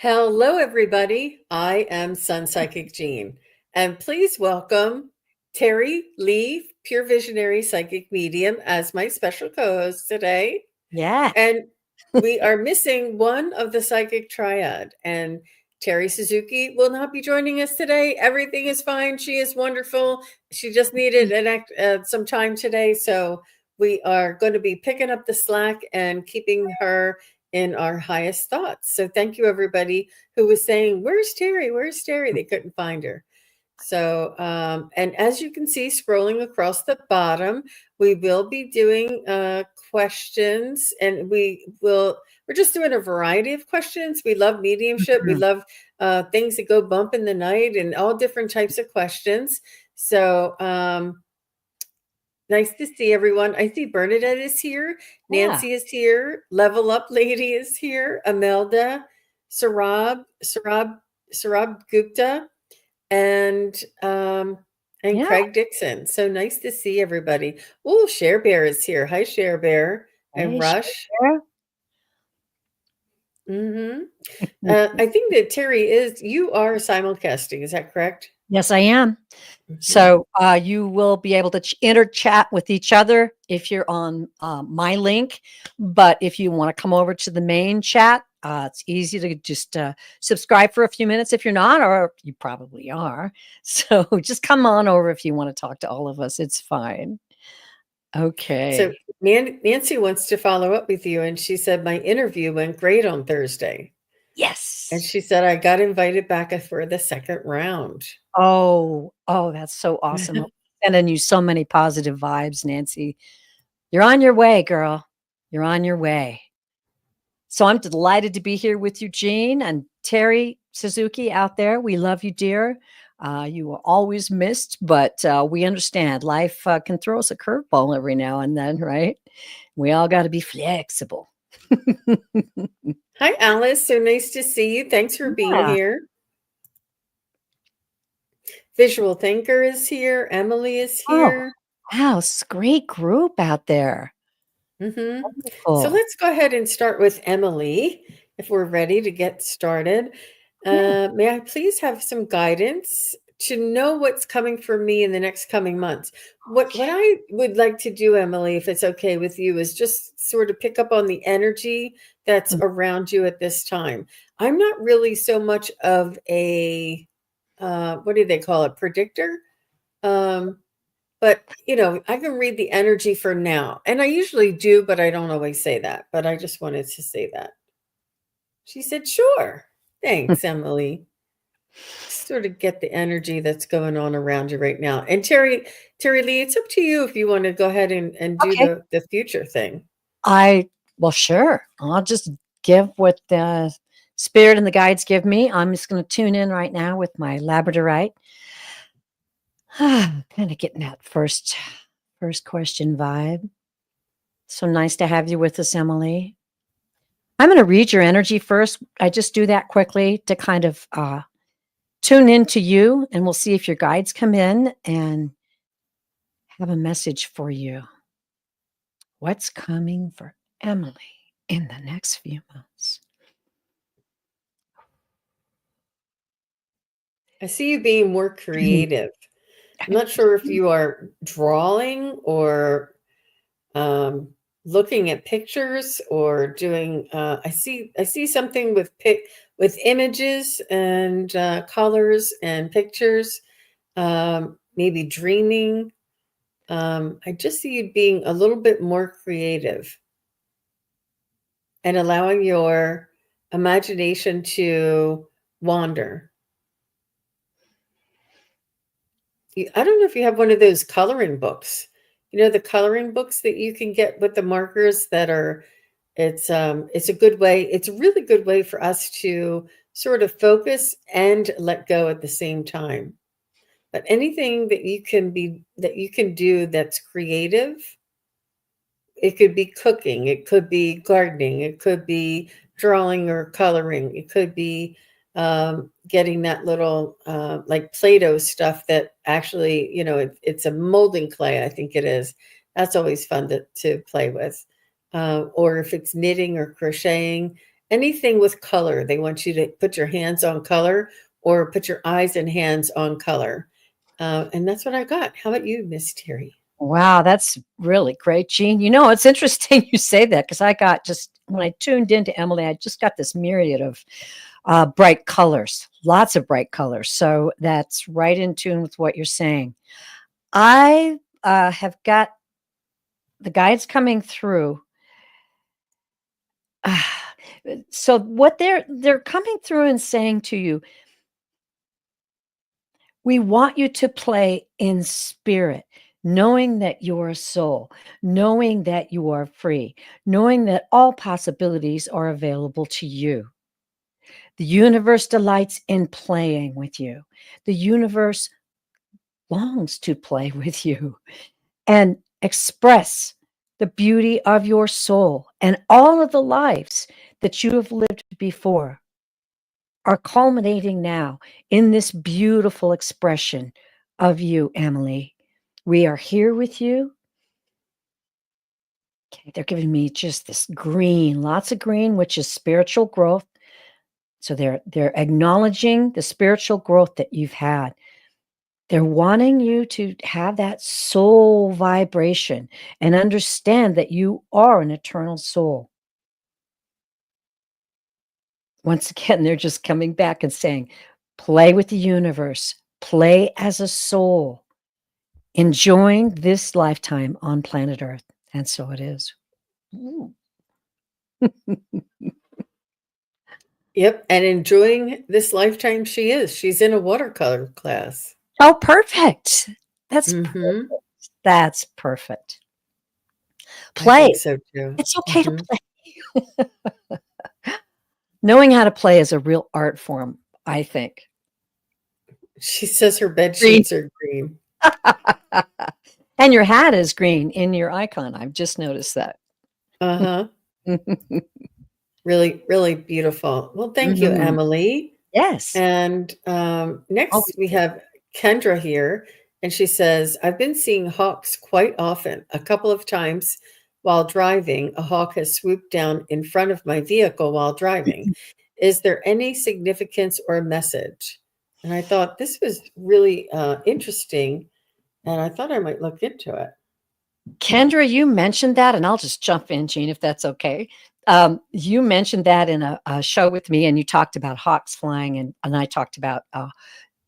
Hello, everybody. I am SunPsychic Jean, and please welcome Terri Lee, Pure Visionary Psychic Medium, as my special co-host today. Yeah. And we are missing one of the psychic triad, and Terri Suzuki will not be joining us today. Everything is fine. She is wonderful. She just needed some time today, so we are going to be picking up the slack and keeping her in our highest thoughts. So thank you, everybody who was saying, "Where's Terri? Where's Terri?" They couldn't find her. So, and as you can see, scrolling across the bottom, we will be doing questions, and we're just doing a variety of questions. We love mediumship. We love things that go bump in the night and all different types of questions. So, nice to see everyone. I see Bernadette is here. Yeah. Nancy is here. Level Up Lady is here. Amelda, Sarab Gupta, and Yeah. Craig Dixon. So nice to see everybody. Oh, Cher Bear is here. Hi, Cher Bear and Hey, Rush. Cher. Mm-hmm. I think that Terri you are simulcasting. Is that correct? Yes, I am. Mhm. So you will be able to inter-chat with each other if you're on my link. But if you want to come over to the main chat, it's easy to just subscribe for a few minutes if you're not, or you probably are. So just come on over if you want to talk to all of us. It's fine. Okay. So Nancy wants to follow up with you, and she said my interview went great on Thursday. Yes. And she said I got invited back for the second round. Oh, that's so awesome. Sending you so many positive vibes, Nancy. You're on your way, girl. You're on your way. So I'm delighted to be here with you, Jean and Terri Suzuki out there. We love you, dear. You are always missed, but we understand life can throw us a curveball every now and then, right? We all got to be flexible. Hi, Alice. So nice to see you. Thanks for being here. Visual Thinker is here. Emily is here. Oh, wow. It's a great group out there. Mm-hmm. Wonderful. So let's go ahead and start with Emily if we're ready to get started. May I please have some guidance to know what's coming for me in the next coming months? What I would like to do, Emily, if it's okay with you, is just sort of pick up on the energy that's around you at this time. I'm not really so much of a what do they call it, predictor? But I can read the energy for now, and I usually do, but I don't always say that. But I just wanted to say that. She said, "Sure, thanks, Emily." Sort of get the energy that's going on around you right now. And Terri Lee, it's up to you if you want to go ahead and do Okay. the future thing. Well, sure. I'll just give what the spirit and the guides give me. I'm just going to tune in right now with my labradorite. Kind of getting that first question vibe. So nice to have you with us, Emily. I'm going to read your energy first. I just do that quickly to kind of tune into you, and we'll see if your guides come in and have a message for you. What's coming for Emily in the next few months? I see you being more creative. I'm not sure if you are drawing or looking at pictures or doing. I see something with images and colors and pictures. Maybe dreaming. I just see you being a little bit more creative and allowing your imagination to wander. I don't know if you have one of those coloring books. The coloring books that you can get with the markers that are it's a good way. It's a really good way for us to sort of focus and let go at the same time. But anything that you can do that's creative, it could be cooking, it could be gardening, it could be drawing or coloring, it could be getting that little like Play-Doh stuff that actually, it's a molding clay, I think it is. That's always fun to play with. Or if it's knitting or crocheting, anything with color. They want you to put your hands on color or put your eyes and hands on color. And that's what I got. How about you, Miss Terri? Wow, that's really great, Jean. You know, it's interesting you say that because I got just when I tuned into Emily, I just got this myriad of bright colors, lots of bright colors. So that's right in tune with what you're saying. I have got the guides coming through. So what they're coming through and saying to you, we want you to play in spirit, knowing that you're a soul, knowing that you are free, knowing that all possibilities are available to you. The universe delights in playing with you. The universe longs to play with you and express the beauty of your soul and all of the lives that you have lived before are culminating now in this beautiful expression of you, Emily. We are here with you. Okay, they're giving me just this green, lots of green, which is spiritual growth. So they're acknowledging the spiritual growth that you've had. They're wanting you to have that soul vibration and understand that you are an eternal soul. Once again, they're just coming back and saying, play with the universe, play as a soul, enjoying this lifetime on planet Earth. And so it is. Yep, and enjoying this lifetime she is. She's in a watercolor class. Oh, perfect. That's Mm-hmm. perfect. That's perfect. I Play. think so too. It's okay to play. Knowing how to play is a real art form, I think. She says her bed Green. sheets are green. And your hat is green in your icon. I've just noticed that. Uh-huh. Really, really beautiful. Well, thank you, Mhm. Emily. Yes. And next we have Kendra here, and she says, I've been seeing hawks quite often. A couple of times while driving, a hawk has swooped down in front of my vehicle while driving. Is there any significance or message? And I thought this was really interesting, and I thought I might look into it. Kendra, you mentioned that, and I'll just jump in, Jean, if that's okay. You mentioned that in a show with me, and you talked about hawks flying, and I talked about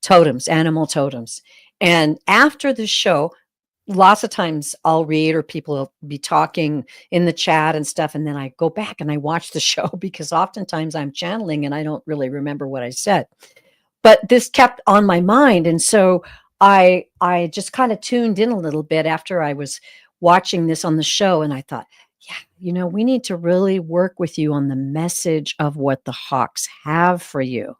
totems, animal totems. And after the show, lots of times I'll read or people will be talking in the chat and stuff, and then I go back and I watch the show because oftentimes I'm channeling and I don't really remember what I said. But this kept on my mind, and so I just kind of tuned in a little bit after I was watching this on the show, and I thought, yeah, you know, we need to really work with you on the message of what the hawks have for you.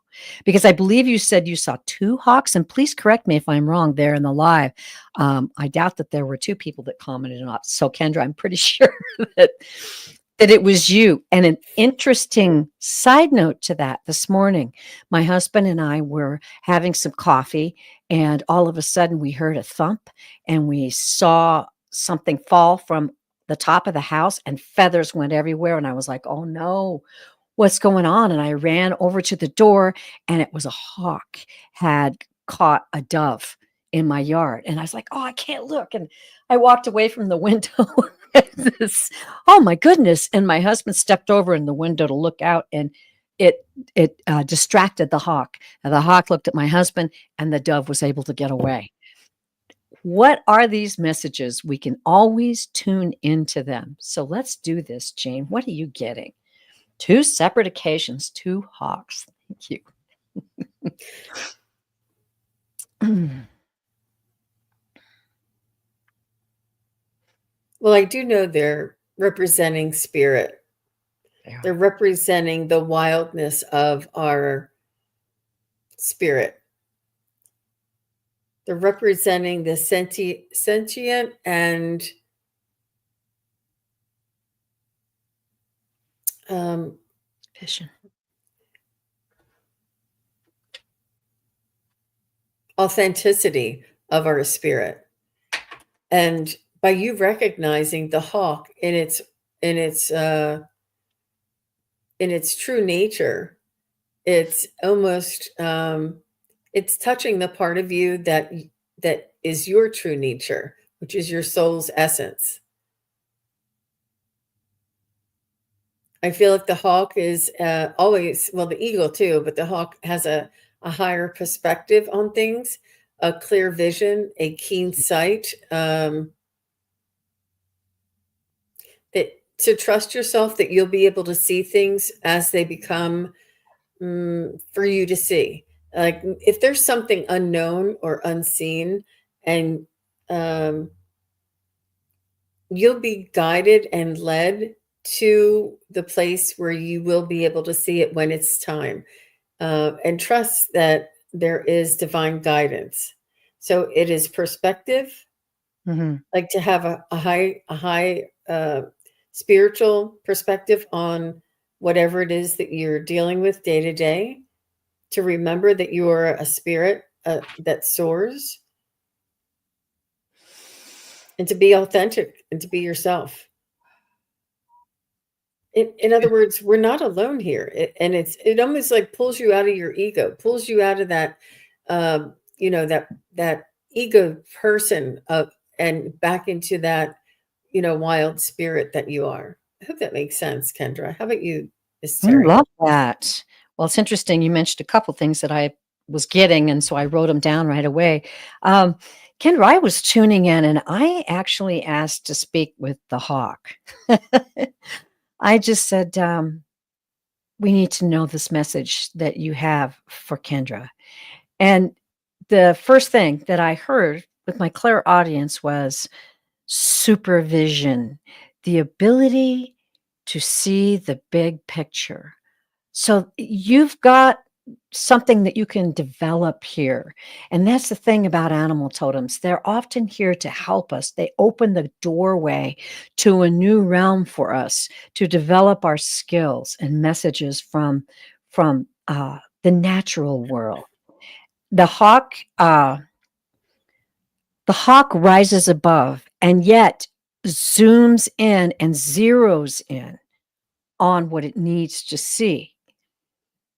Because I believe you said you saw 2 hawks, and please correct me if I'm wrong there in the live. I doubt that there were 2 people that commented on it. So Kendra, I'm pretty sure that it was you. And an interesting side note to that, this morning, my husband and I were having some coffee, and all of a sudden we heard a thump and we saw something fall from the top of the house and feathers went everywhere. And I was like, oh no, what's going on? And I ran over to the door, and it was a hawk had caught a dove in my yard. And I was like, oh, I can't look. And I walked away from the window. This, oh my goodness. And my husband stepped over in the window to look out, and it distracted the hawk. And the hawk looked at my husband, and the dove was able to get away. What are these messages? We can always tune into them. So let's do this, Jane. What are you getting? 2 separate occasions, 2 hawks. Thank you. Well, I do know they're representing spirit. They're representing the wildness of our spirit. They're representing the sentient and Vision. authenticity of our spirit. And by you recognizing the hawk in its in its true nature, it's almost it's touching the part of you that is your true nature, which is your soul's essence. I feel like the hawk is always, well, the eagle too, but the hawk has a higher perspective on things, a clear vision, a keen sight. That to trust yourself that you'll be able to see things as they become for you to see. Like if there's something unknown or unseen, and um, you'll be guided and led to the place where you will be able to see it when it's time, and trust that there is divine guidance. So it is perspective, Mhm. like to have a high spiritual perspective on whatever it is that you're dealing with day to day, to remember that you are a spirit that soars, and to be authentic and to be yourself. In other words, we're not alone here, and it almost like pulls you out of your ego, pulls you out of that, that ego person of, and back into that, wild spirit that you are. I hope that makes sense, Kendra. How about you, Miss I Terry? love that. Well, it's interesting you mentioned a couple things that I was getting, and so I wrote them down right away. Um, Kendra, I was tuning in, and I actually asked to speak with the hawk. I just said, "We need to know this message that you have for Kendra." And the first thing that I heard with my clairaudience was supervision, the ability to see the big picture. So you've got something that you can develop here. And that's the thing about animal totems. They're often here to help us. They open the doorway to a new realm for us to develop our skills and messages from the natural world. The hawk, uh, the hawk rises above and yet zooms in and zeroes in on what it needs to see.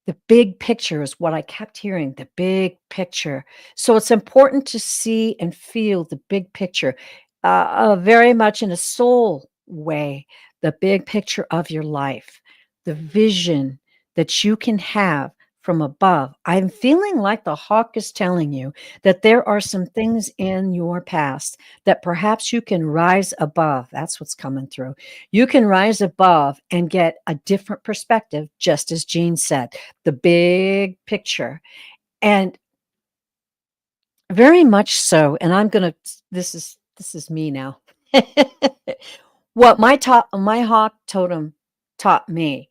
The big picture is what I kept hearing, the big picture. So it's important to see and feel the big picture, very much in a soul way, the big picture of your life, the vision that you can have from above. I'm feeling like the hawk is telling you that there are some things in your past that perhaps you can rise above. That's what's coming through. You can rise above and get a different perspective, just as Jean said, the big picture. And very much so, and I'm gonna this is me now. What my hawk totem taught me,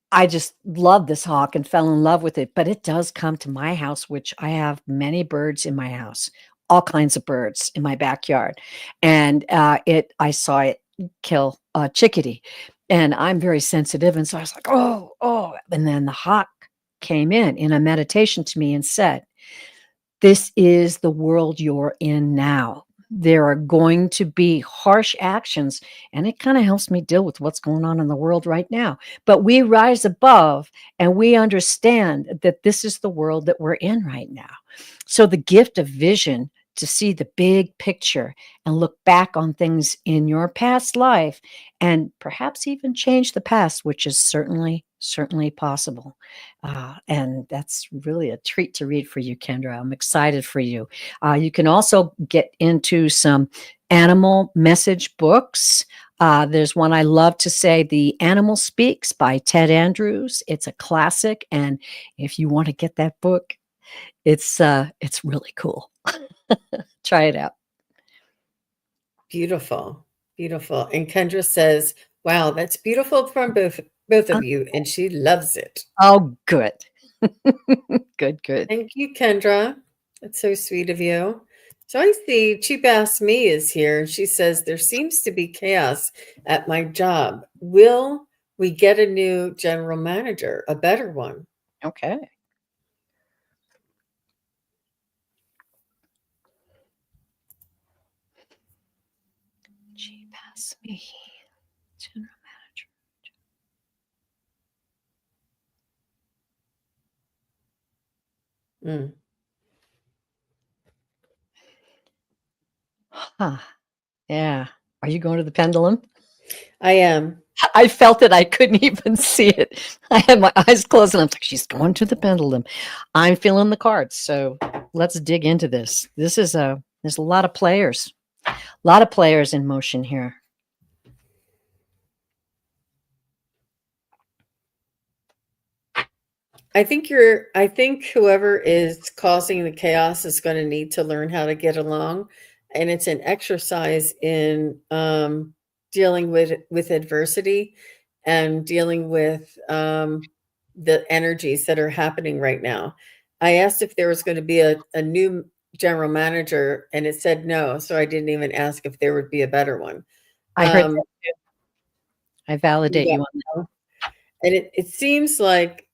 I just love this hawk and fell in love with it, but it does come to my house, which I have many birds in my house, all kinds of birds in my backyard. And I saw it kill a chickadee, and I'm very sensitive. And so I was like, oh, oh. And then the hawk came in a meditation to me and said, this is the world you're in now. There are going to be harsh actions, and it kind of helps me deal with what's going on in the world right now. But we rise above and we understand that this is the world that we're in right now. So the gift of vision to see the big picture and look back on things in your past life and perhaps even change the past, which is certainly possible. And that's really a treat to read for you, Kendra. I'm excited for you. You can also get into some animal message books. There's one I love to say, The Animal Speaks by Ted Andrews. It's a classic. And if you want to get that book, it's really cool. Try it out. Beautiful, beautiful. And Kendra says, "Wow, that's beautiful from both Uh, of you," and she loves it. oh, good. Good. Thank you, Kendra. That's so sweet of you. So I see Cheap Ass Me is here. She says, "There seems to be chaos at my job. Will we get a new general manager, a better one?" Okay. Gee, pass me. General manager. Mm. Huh. Yeah. Are you going to the pendulum? I am. I felt it. I couldn't even see it. I had my eyes closed and I'm like, she's going to the pendulum. I'm feeling the cards. So let's dig into this. There's a lot of players, in motion here. I think whoever is causing the chaos is going to need to learn how to get along, and it's an exercise in dealing with adversity and dealing with the energies that are happening right now. I asked if there was going to be a new general manager, and it said no, so I didn't even ask if there would be a better one. I heard that Um, too. I validate you on that. And it seems like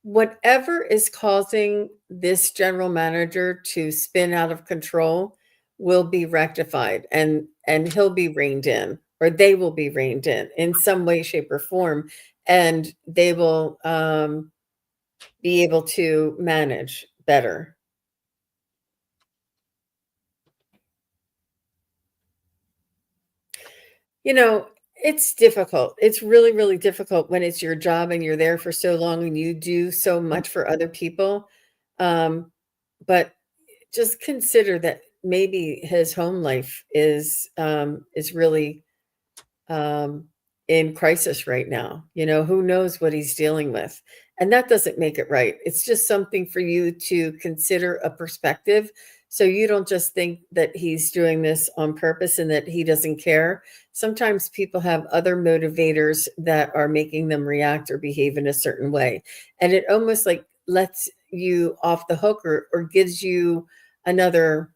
whatever is causing this general manager to spin out of control will be rectified, and he'll be reined in, or they will be reined in some way, shape, or form, and they will be able to manage better. You know, it's difficult. It's really, really difficult when it's your job and you're there for so long and you do so much for other people. Um, but just consider that maybe his home life is really um, in crisis right now. You know, who knows what he's dealing with, and that doesn't make it right. It's just something for you to consider a perspective, so you don't just think that he's doing this on purpose and that he doesn't care. Sometimes people have other motivators that are making them react or behave in a certain way, and it almost like lets you off the hook, or gives you another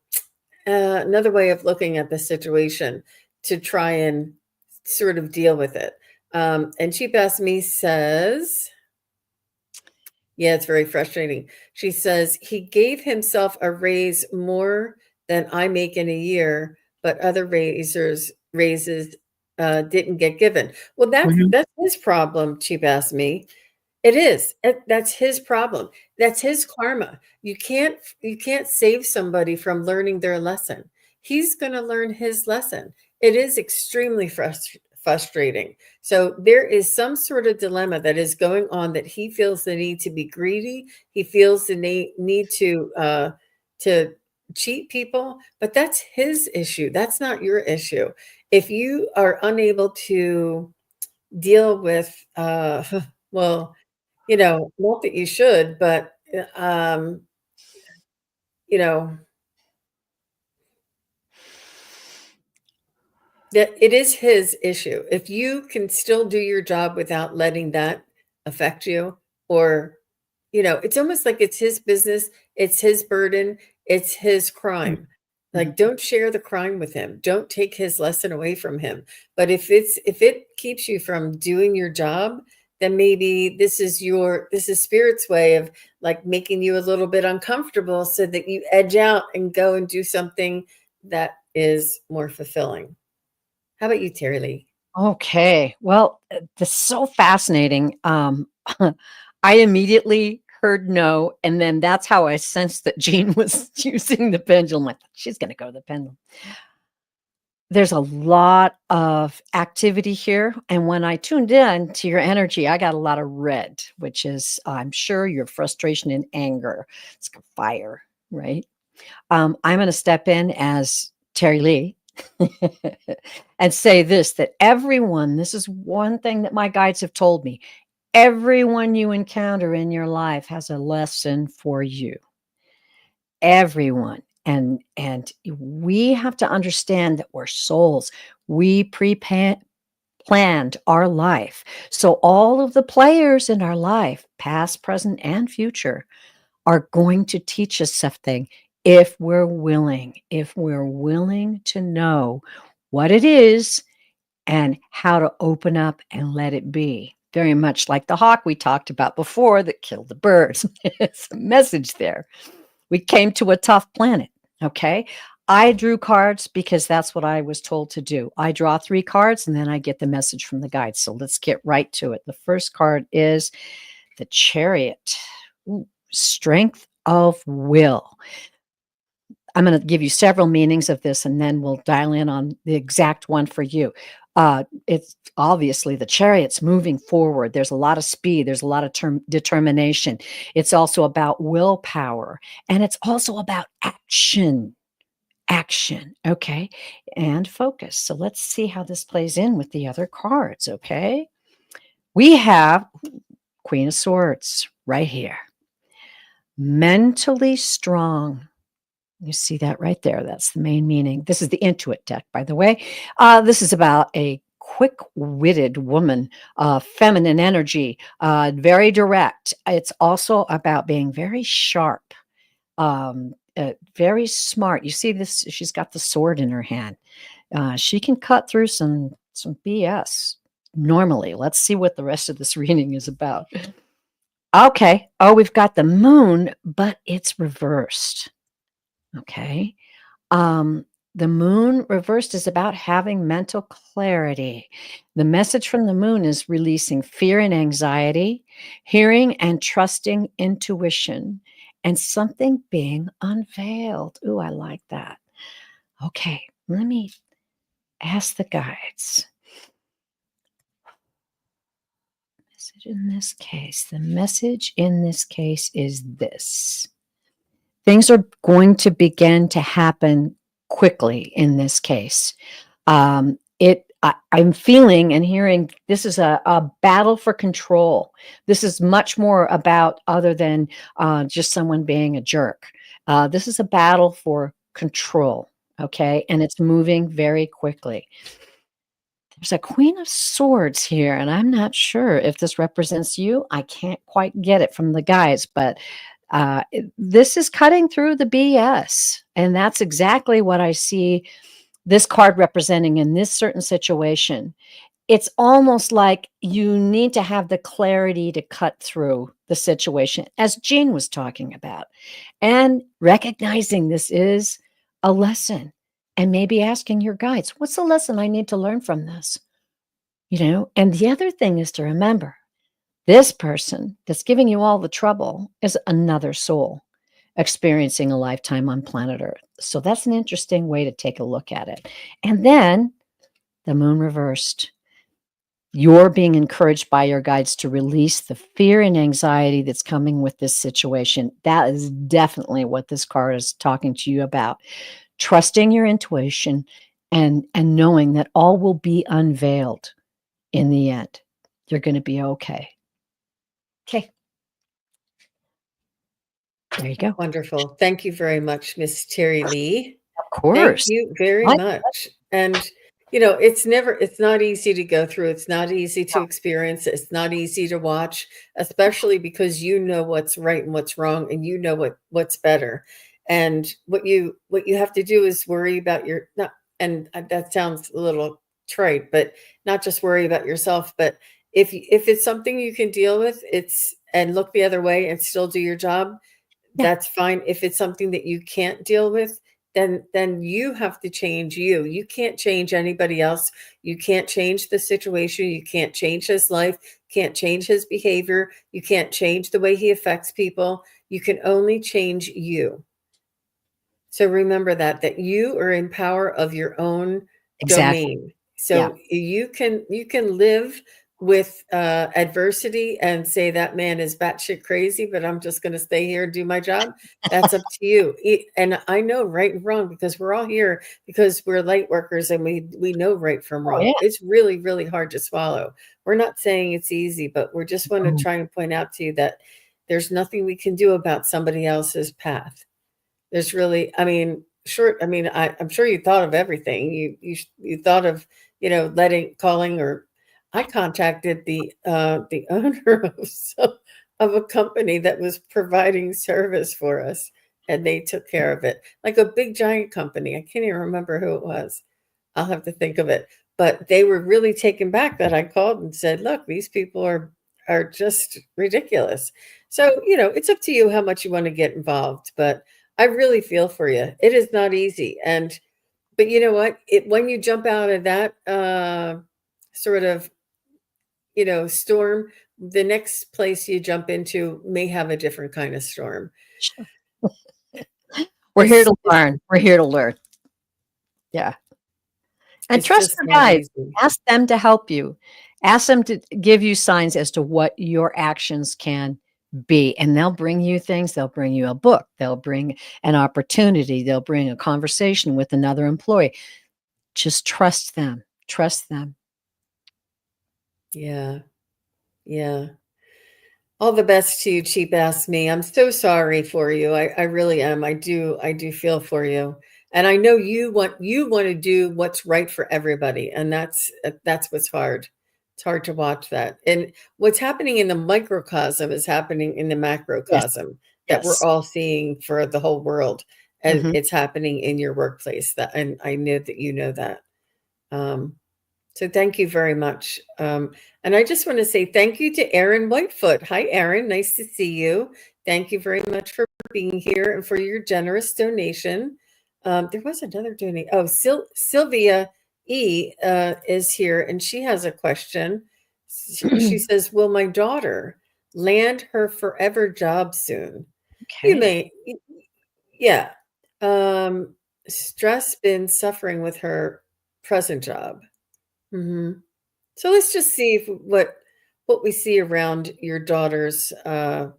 another way of looking at the situation to try and sort of deal with it. And Cheap Ass Me says, yeah, it's very frustrating. She says, he gave himself a raise more than I make in a year, but other raises didn't get given. Well, Mhm. that's his problem, Cheap Ass Me. It is. That's his problem. That's his karma. You can't save somebody from learning their lesson. He's going to learn his lesson. It is extremely frustrating. So there is some sort of dilemma that is going on, that he feels the need to be greedy. He feels the need to cheat people, but that's his issue. That's not your issue. If you are unable to deal with well, not that you should, but, you know, that it is his issue. If you can still do your job without letting that affect you, or, it's almost like it's his business, it's his burden, it's his crime. Mhm. Like, don't share the crime with him. Don't take his lesson away from him. But if it keeps you from doing your job, then maybe this is spirit's way of, like, making you a little bit uncomfortable so that you edge out and go and do something that is more fulfilling. How about you, Terry Lee? Okay. Well, this is so fascinating. I immediately heard no, and then that's how I sensed that Jean was using the pendulum. I thought she's going to go to the pendulum. There's a lot of activity here, and when I tuned in to your energy, I got a lot of red, which is, I'm sure, your frustration and anger. It's like fire, right? I'm going to step in as Terry Lee and say this, that everyone, this is one thing that my guides have told me, everyone you encounter in your life has a lesson for you. Everyone. And we have to understand that we're souls. We planned our life. So all of the players in our life, past, present, and future, are going to teach us something if we're willing to know what it is and how to open up and let it be. Very much like the hawk we talked about before that killed the birds. It's a message there. We came to a tough planet. Okay. I drew cards because that's what I was told to do. I draw 3 cards and then I get the message from the guides. So let's get right to it. The first card is the Chariot. Ooh, strength of will. I'm going to give you several meanings of this, and then we'll dial in on the exact one for you. It's obviously the Chariot's moving forward. There's a lot of speed. There's a lot of determination. It's also about willpower, and it's also about action. Action, okay, and focus. So let's see how this plays in with the other cards, okay? We have Queen of Swords right here. Mentally strong. You see that right there. That's the main meaning. This is the Intuit deck, by the way. This is about a quick-witted woman, feminine energy, very direct. It's also about being very sharp, very smart. You see this? She's got the sword in her hand. She can cut through some BS normally. Let's see what the rest of this reading is about. Okay. Oh, we've got the moon, but it's reversed. Okay. The moon reversed is about having mental clarity. The message from the moon is releasing fear and anxiety, hearing and trusting intuition, and something being unveiled. Ooh, I like that. Okay, let me ask the guides. Message in this case. The message in this case is this. Things are going to begin to happen quickly in this case. I'm feeling and hearing this is a battle for control. This is much more about other than just someone being a jerk. This is a battle for control, okay? And it's moving very quickly. There's a Queen of Swords here, and I'm not sure if this represents you. I can't quite get it from the guys, but this is cutting through the BS. And that's exactly what I see this card representing in this certain situation. It's almost like you need to have the clarity to cut through the situation, as Jean was talking about, and recognizing this is a lesson and maybe asking your guides, what's the lesson I need to learn from this? And the other thing is to remember, this person that's giving you all the trouble is another soul experiencing a lifetime on planet Earth. So that's an interesting way to take a look at it. And then the moon reversed. You're being encouraged by your guides to release the fear and anxiety that's coming with this situation. That is definitely what this card is talking to you about. Trusting your intuition and knowing that all will be unveiled in the end. You're going to be okay. Okay. There you go. Wonderful. Thank you very much, Miss Terri Lee. Of Thank course. you very much. And it's not easy to go through. It's not easy to experience. It's not easy to watch, especially because you know what's right and what's wrong, and you know what's better. And what you have to do is worry about your not. And that sounds a little trite, but not just worry about yourself, but if it's something you can deal with, and look the other way and still do your job, Yeah. that's fine. If it's something that you can't deal with, then you have to change you. You can't change anybody else. You can't change the situation. You can't change his life. Can't change his behavior. You can't change the way he affects people. You can only change you. So remember that you are in power of your own Exactly. domain. Yeah. So you can live with adversity and say that man is batshit crazy, but I'm just going to stay here and do my job. That's up to you. And I know right and wrong because we're all here because we're light workers and we know right from Oh, wrong. yeah. It's really, really hard to swallow. We're not saying it's easy, but we're just want to No. try and point out to you that there's nothing we can do about somebody else's path. There's really, I mean, sure. I mean, I'm sure you thought of everything. You thought of, calling, or I contacted the owner of a company that was providing service for us, and they took care of it, like a big giant company. I can't even remember who it was. I'll have to think of it. But they were really taken back that I called and said, "Look, these people are just ridiculous." So, it's up to you how much you want to get involved, but I really feel for you. It is not easy. But you know what? When you jump out of that sort of, storm, the next place you jump into may have a different kind of storm. Sure. We're here to It's learn. We're here to learn. Yeah. And it's trust just your not guides. easy. Ask them to help you. Ask them to give you signs as to what your actions can be. And they'll bring you things. They'll bring you a book. They'll bring an opportunity. They'll bring a conversation with another employee. Just trust them. Trust them. Yeah. Yeah. All the best to you, cheap ass me. I'm so sorry for you. I really am. I do feel for you. And I know you want to do what's right for everybody. And that's what's hard. It's hard to watch that. And what's happening in the microcosm is happening in the Yes. macrocosm that we're Yes. all seeing for the whole world. And Mhm. it's happening in your workplace. That and I know that you know that. Um, so thank you very much. And I just want to say thank you to Erin Whitefoot. Hi, Erin. Nice to see you. Thank you very much for being here and for your generous donation. There was another donation. Oh, Sylvia E is here and she has a question. She says, will my daughter land her forever job soon? You Okay. may, yeah. Um, Stress been suffering with her present job. Mhm. So let's just see if what we see around your daughter's and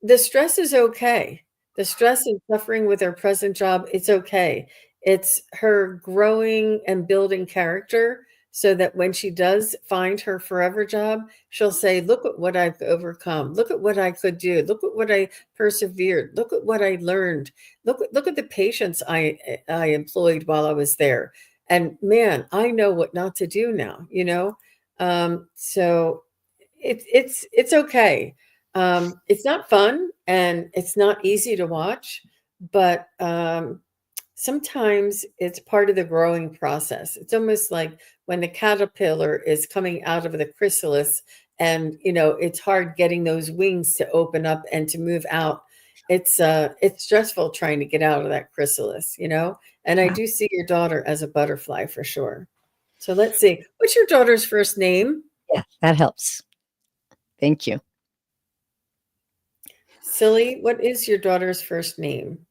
the stress is okay. The stress and suffering with her present job, it's okay. It's her growing and building character so that when she does find her forever job, she'll say, "Look at what I've overcome. Look at what I could do. Look at what I persevered. Look at what I learned. Look at the patience I employed while I was there. And man, I know what not to do now." So it's okay. It's not fun and it's not easy to watch, but sometimes it's part of the growing process. It's almost like when the caterpillar is coming out of the chrysalis and it's hard getting those wings to open up and to move out. It's stressful trying to get out of that chrysalis. And I Wow. do see your daughter as a butterfly for sure. So let's see. What's your daughter's first name? Yeah, that helps. Thank you. Silly, what is your daughter's first name?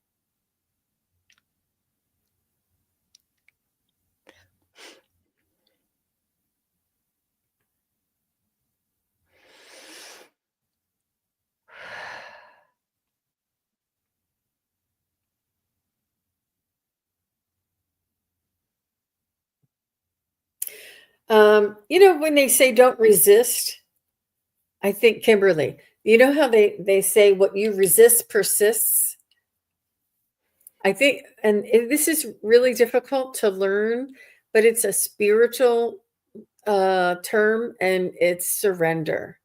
When they say don't resist, I think Kimberly, you know how they say what you resist persists? I think, and this is really difficult to learn, but it's a spiritual term and it's surrender.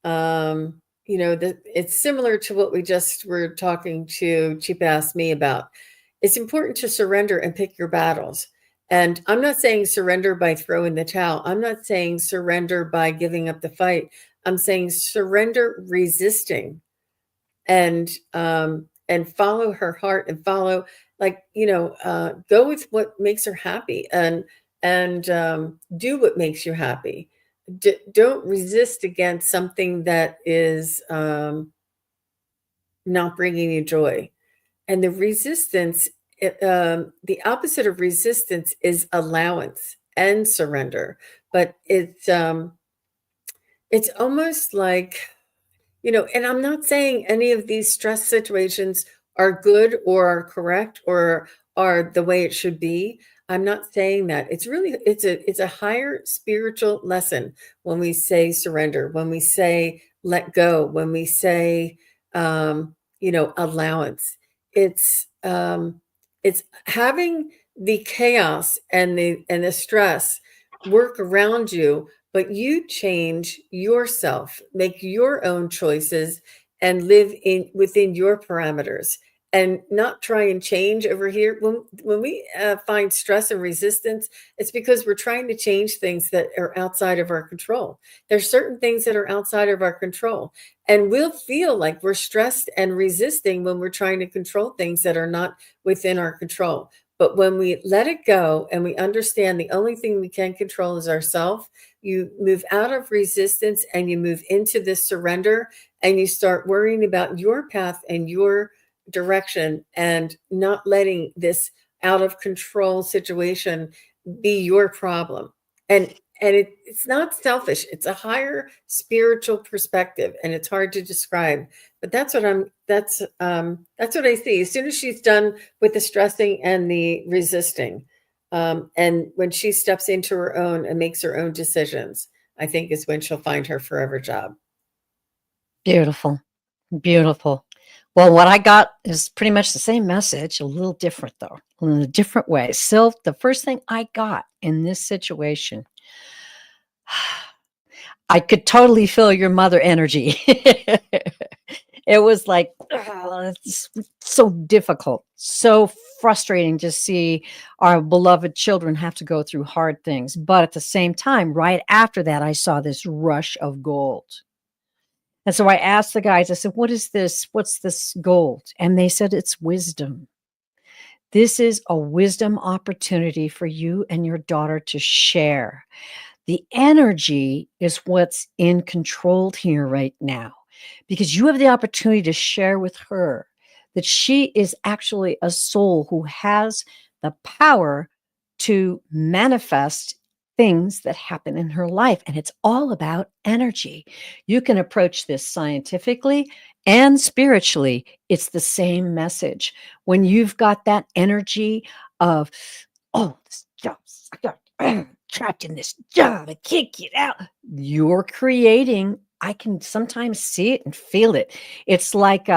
It's similar to what we just were talking to Cheap Ass Me about. It's important to surrender and pick your battles. And I'm not saying surrender by throwing the towel. I'm not saying surrender by giving up the fight. I'm saying surrender resisting and follow her heart and follow go with what makes her happy and do what makes you happy. Don't resist against something that is not bringing you joy. And the opposite of resistance is allowance and surrender. But it's almost like and I'm not saying any of these stress situations are good or are correct or are the way it should be. I'm not saying that. It's a higher spiritual lesson when we say surrender, when we say let go, when we say allowance. It's having the chaos and the stress work around you, but you change yourself, make your own choices, and live in within your parameters, and not try and change over here. When we find stress and resistance, it's because we're trying to change things that are outside of our control. There's certain things that are outside of our control, and we'll feel like we're stressed and resisting when we're trying to control things that are not within our control. But when we let it go and we understand the only thing we can control is ourselves, you move out of resistance and you move into this surrender and you start worrying about your path and your direction and not letting this out of control situation be your problem. And it's not selfish. It's a higher spiritual perspective, and it's hard to describe. But that's what I see. As soon as she's done with the stressing and the resisting, and when she steps into her own and makes her own decisions, I think is when she'll find her forever job. Beautiful. Beautiful. Well, what I got is pretty much the same message, a little different though, in a different way. So the first thing I got in this situation, I could totally feel your mother energy. It was like, it's so difficult, so frustrating to see our beloved children have to go through hard things. But at the same time, right after that, I saw this rush of gold. And so I asked the guys, I said, what is this? What's this gold? And they said, it's wisdom. This is a wisdom opportunity for you and your daughter to share. The energy is what's in control here right now, because you have the opportunity to share with her that she is actually a soul who has the power to manifest things that happen in her life. And it's all about energy. You can approach this scientifically and spiritually. It's the same message. When you've got that energy of, oh, this job's, I got trapped in this job, I can't get out. You're creating, I can sometimes see it and feel it. It's like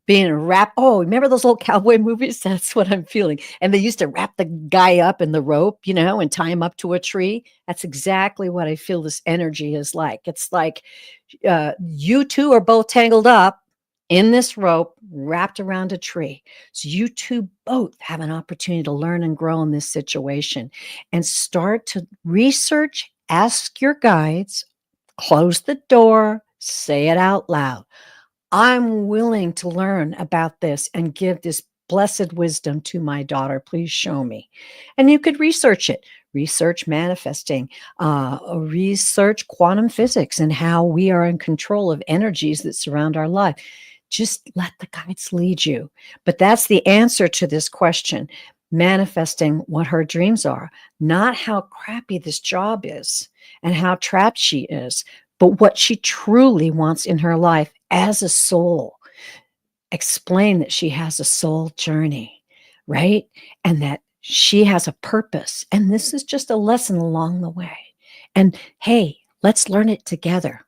being wrapped. Oh, remember those old cowboy movies? That's what I'm feeling. And they used to wrap the guy up in the rope, and tie him up to a tree. That's exactly what I feel this energy is like. It's like you two are both tangled up in this rope wrapped around a tree. So you two both have an opportunity to learn and grow in this situation and start to research, ask your guides, close the door, say it out loud. I'm willing to learn about this and give this blessed wisdom to my daughter. Please show me. And you could research it. Research manifesting, research quantum physics and how we are in control of energies that surround our life. Just let the guides lead you. But that's the answer to this question, manifesting what her dreams are, not how crappy this job is and how trapped she is, but what she truly wants in her life as a soul. Explain that she has a soul journey, right? And that she has a purpose. And this is just a lesson along the way. And hey, let's learn it together.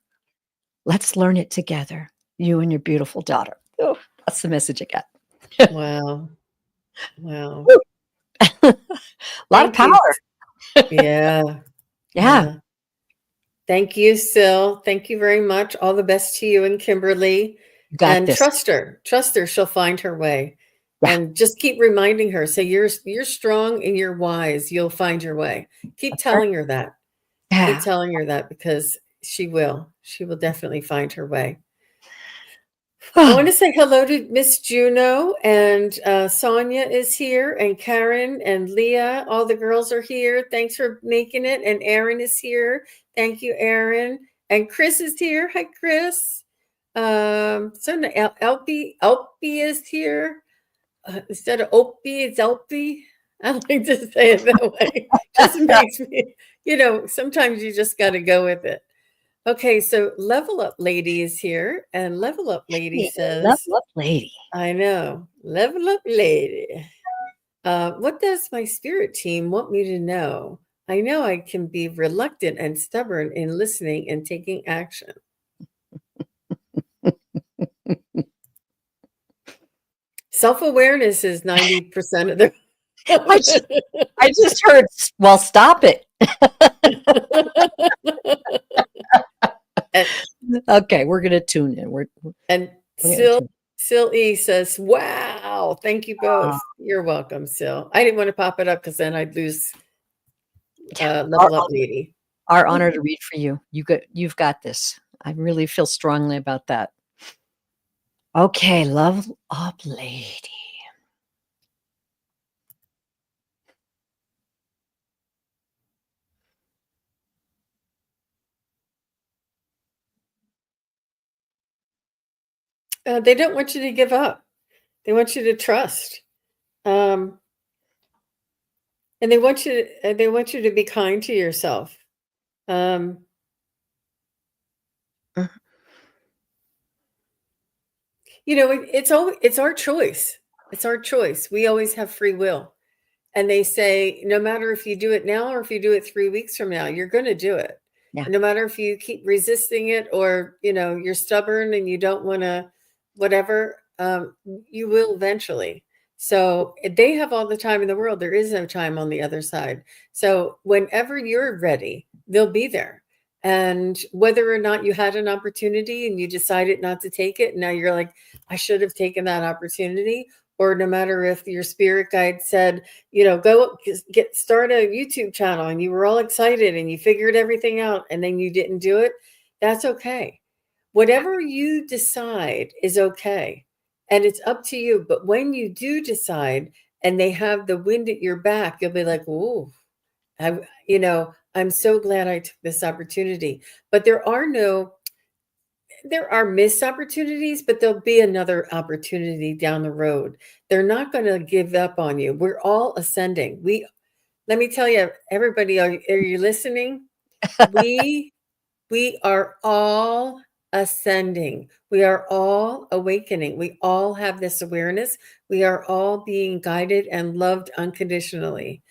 Let's learn it together, you and your beautiful daughter. Oh, that's the message I got. Wow. Wow. A lot of Thank you. power. Yeah. Yeah, Yeah. Thank you, Sil. Thank you very much. All the best to you and Kimberly. you got And this. trust her. Trust her. She'll find her way. Yeah, And just keep reminding her. Say you're strong and you're wise. You'll find your way. Keep that's right. telling her that. Keep Yeah, telling her that, because she will. She will definitely find her way. I want to say hello to Miss Juno, and Sonia is here, and Karen and Leah. All the girls are here. Thanks for making it. And Aaron is here. Thank you, Aaron. And Chris is here. Hi, Chris. So Elpie is here. Instead of Opie, it's Elpie. I like to say it that way. Just makes me, sometimes you just got to go with it. Okay, so Level Up Lady is here, and Level Up Lady hey, says, love lady. I know, Level Up Lady. What does my spirit team want me to know? I know I can be reluctant and stubborn in listening and taking action. Self-awareness is 90% of the. I just heard, well, stop it. and, Okay, we're gonna tune in. and We're gonna Sil tune Sil E says, "Wow, thank you in. both. You're welcome, Sil. I didn't want to pop it up because then I'd lose Yeah, Level Up Lady." our honor to read for you. You've got this. I really feel strongly about that. Okay, love up lady. They don't want you to give up. They want you to trust. And they want you to be kind to yourself. Um, Mhm. it's our choice. It's our choice. We always have free will. And they say, no matter if you do it now or if you do it 3 weeks from now, you're going to do it. Yeah. And no matter if you keep resisting it or, you're stubborn and you don't want to, whatever, you will eventually. So they have all the time in the world. There is no time on the other side. So whenever you're ready, they'll be there. And whether or not you had an opportunity and you decided not to take it, now you're like, I should have taken that opportunity. Or no matter if your spirit guide said, go start a YouTube channel and you were all excited and you figured everything out and then you didn't do it, that's okay. Whatever you decide is okay. And it's up to you. But when you do decide and they have the wind at your back, you'll be like, "Ooh, I'm so glad I took this opportunity." But there are missed opportunities, but there'll be another opportunity down the road. They're not going to give up on you. We're all ascending. Let me tell you, everybody, are you listening? We we are all ascending. We are all awakening. We all have this awareness. We are all being guided and loved unconditionally.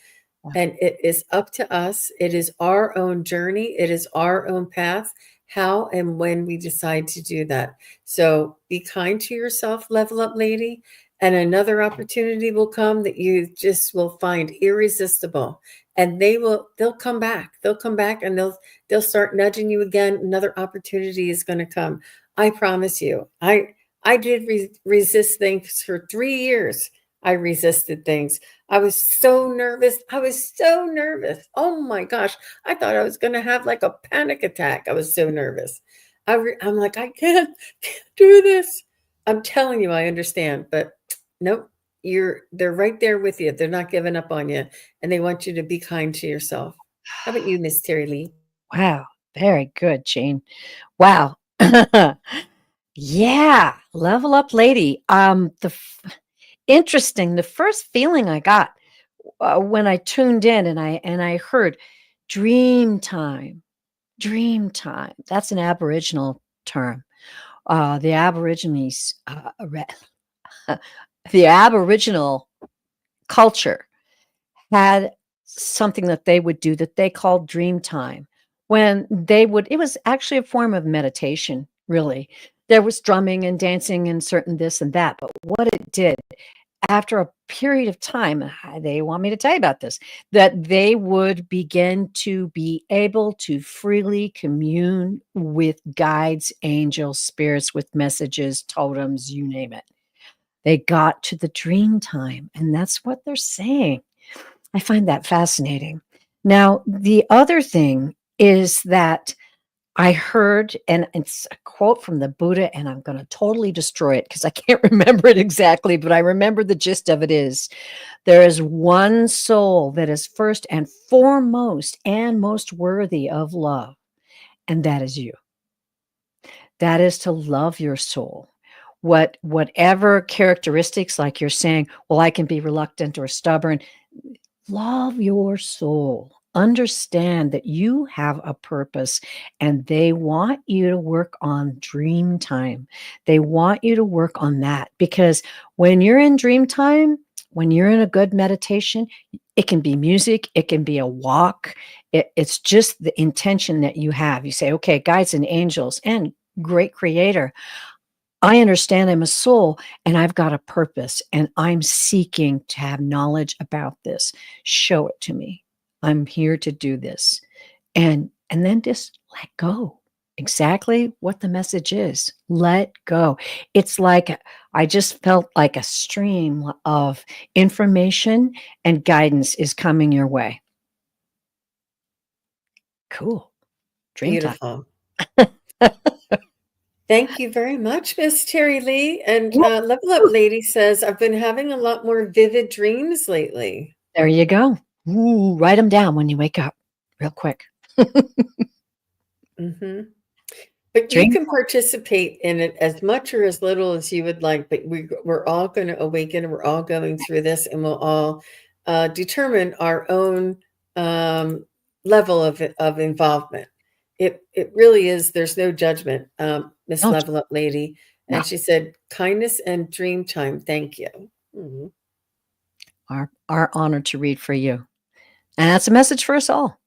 Wow. And it is up to us. It is our own journey. It is our own path, how and when we decide to do that. So be kind to yourself, level up lady, and another opportunity will come that you just will find irresistible. And they'll come back. They'll come back and they'll start nudging you again. Another opportunity is going to come. I promise you. I did resist things for 3 years. I resisted things. I was so nervous. I was so nervous. Oh my gosh. I thought I was going to have like a panic attack. I was so nervous. I'm like, I can't do this. I'm telling you, I understand, but nope. They're right there with you. They're not giving up on you, and they want you to be kind to yourself. How about you, Miss Terry Lee? Wow. Very good, Jane. Wow. Yeah. Level up lady. Interesting. The first feeling I got when I tuned in and I heard dream time. Dream time. That's an Aboriginal term. The Aborigines, the Aboriginal culture had something that they would do that they called dream time. When they would, it was actually a form of meditation, really. There was drumming and dancing and certain this and that. But what it did, after a period of time, they want me to tell you about this, that they would begin to be able to freely commune with guides, angels, spirits, with messages, totems, you name it. They got to the dream time, and that's what they're saying. I find that fascinating. Now, the other thing is that I heard, and it's a quote from the Buddha, and I'm going to totally destroy it because I can't remember it exactly, but I remember the gist of it is there is one soul that is first and foremost and most worthy of love, and that is you. That is to love your soul. Whatever characteristics, like you're saying, well, I can be reluctant or stubborn. Love your soul. Understand that you have a purpose and they want you to work on dream time. They want you to work on that because when you're in dream time, when you're in a good meditation, it can be music, it can be a walk. It's just the intention that you have. You say, okay, guides and angels and great creator, I understand I'm a soul and I've got a purpose and I'm seeking to have knowledge about this. Show it to me. I'm here to do this. And then just let go. Exactly what the message is. Let go. It's like I just felt like a stream of information and guidance is coming your way. Cool. Dream time. Beautiful. Thank you very much, Miss Terry Lee. And Level Up Lady says, I've been having a lot more vivid dreams lately. There you go. Ooh, write them down when you wake up real quick. Hmm. But you Dream. can participate in it as much or as little as you would like, but we're all going to awaken, and we're all going through this, and we'll all determine our own level of involvement. It really is. There's no judgment, Miss No, Level Up Lady. no. And she said, kindness and dream time. Thank you. Mhm. Our honor to read for you. And that's a message for us all.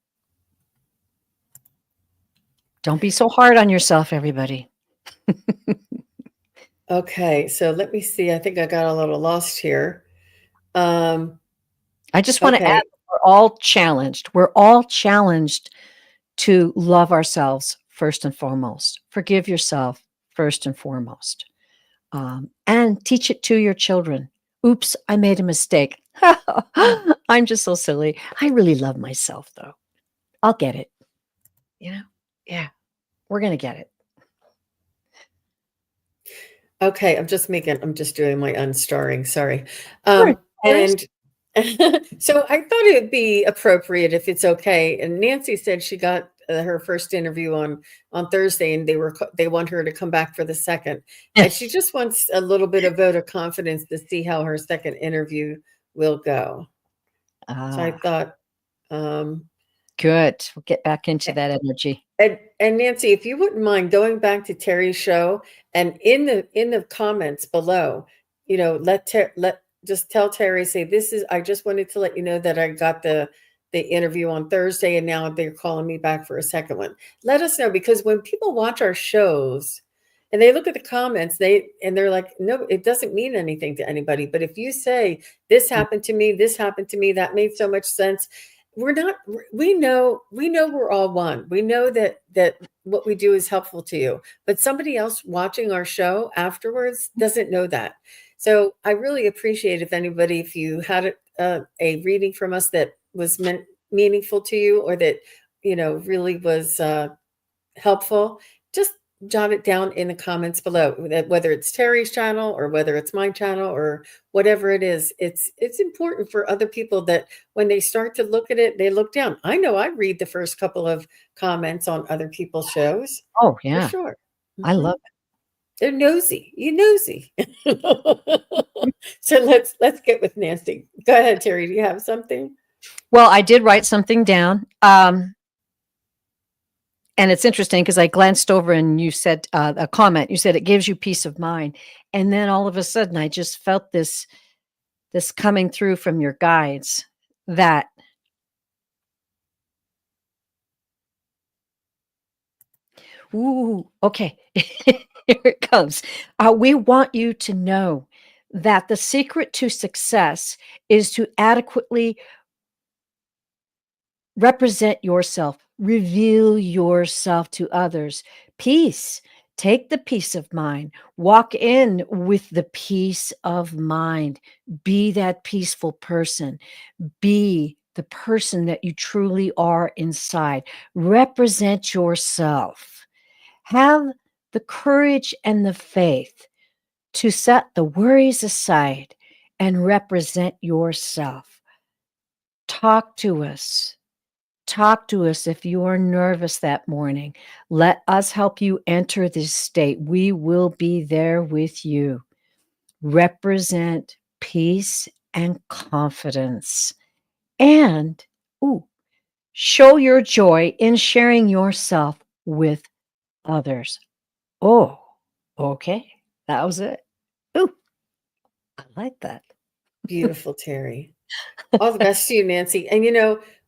Don't be so hard on yourself, everybody. Okay, so let me see. I think I got a little lost here. I just want to add, Okay. we're all challenged. We're all challenged to love ourselves first and foremost. Forgive yourself first and foremost. And teach it to your children. Oops, I made a mistake. I'm just so silly. I really love myself, though. I'll get it. You know? Yeah, we're going to get it. Okay, I'm just doing my unstarring, sorry. Sure, And so I thought it would be appropriate if it's okay. And Nancy said she got her first interview on Thursday, and they want her to come back for the second. And she just wants a little bit of vote of confidence to see how her second interview will go. So I thought, good. We'll get back into that energy. and Nancy, if you wouldn't mind going back to Terry's show, and in the comments below, let just tell Terry, say, I just wanted to let you know that I got the interview on Thursday, and now they're calling me back for a second one. Let us know, because when people watch our shows and they look at the comments, they're like, no, it doesn't mean anything to anybody. But if you say, this happened to me, that made so much sense. We know we're all one. We know that what we do is helpful to you, but somebody else watching our show afterwards doesn't know that. So I really appreciate if you had a reading from us that was meaningful to you, or that really was helpful, just jot it down in the comments below, whether it's Terry's channel or whether it's my channel or whatever it is. It's important for other people that when they start to look at it, they look down. I know I read the first couple of comments on other people's shows. Oh, For yeah. sure. I love it. They're nosy. You nosy. So let's get with Nancy. Go ahead, Terry. Do you have something? Well, I did write something down. And it's interesting because I glanced over and you said a comment. You said it gives you peace of mind. And then all of a sudden, I just felt this coming through from your guides that ooh, okay, here it comes. We want you to know that the secret to success is to adequately represent yourself, reveal yourself to others. Peace. Take the peace of mind. Walk in with the peace of mind. Be that peaceful person. Be the person that you truly are inside. Represent yourself. Have the courage and the faith to set the worries aside and represent yourself. Talk to us. Talk to us if you are nervous that morning. Let us help you enter this state. We will be there with you. Represent peace and confidence. And show your joy in sharing yourself with others. Oh, okay. That was it. Ooh, I like that. Beautiful, Terry. All the best to you, Nancy. And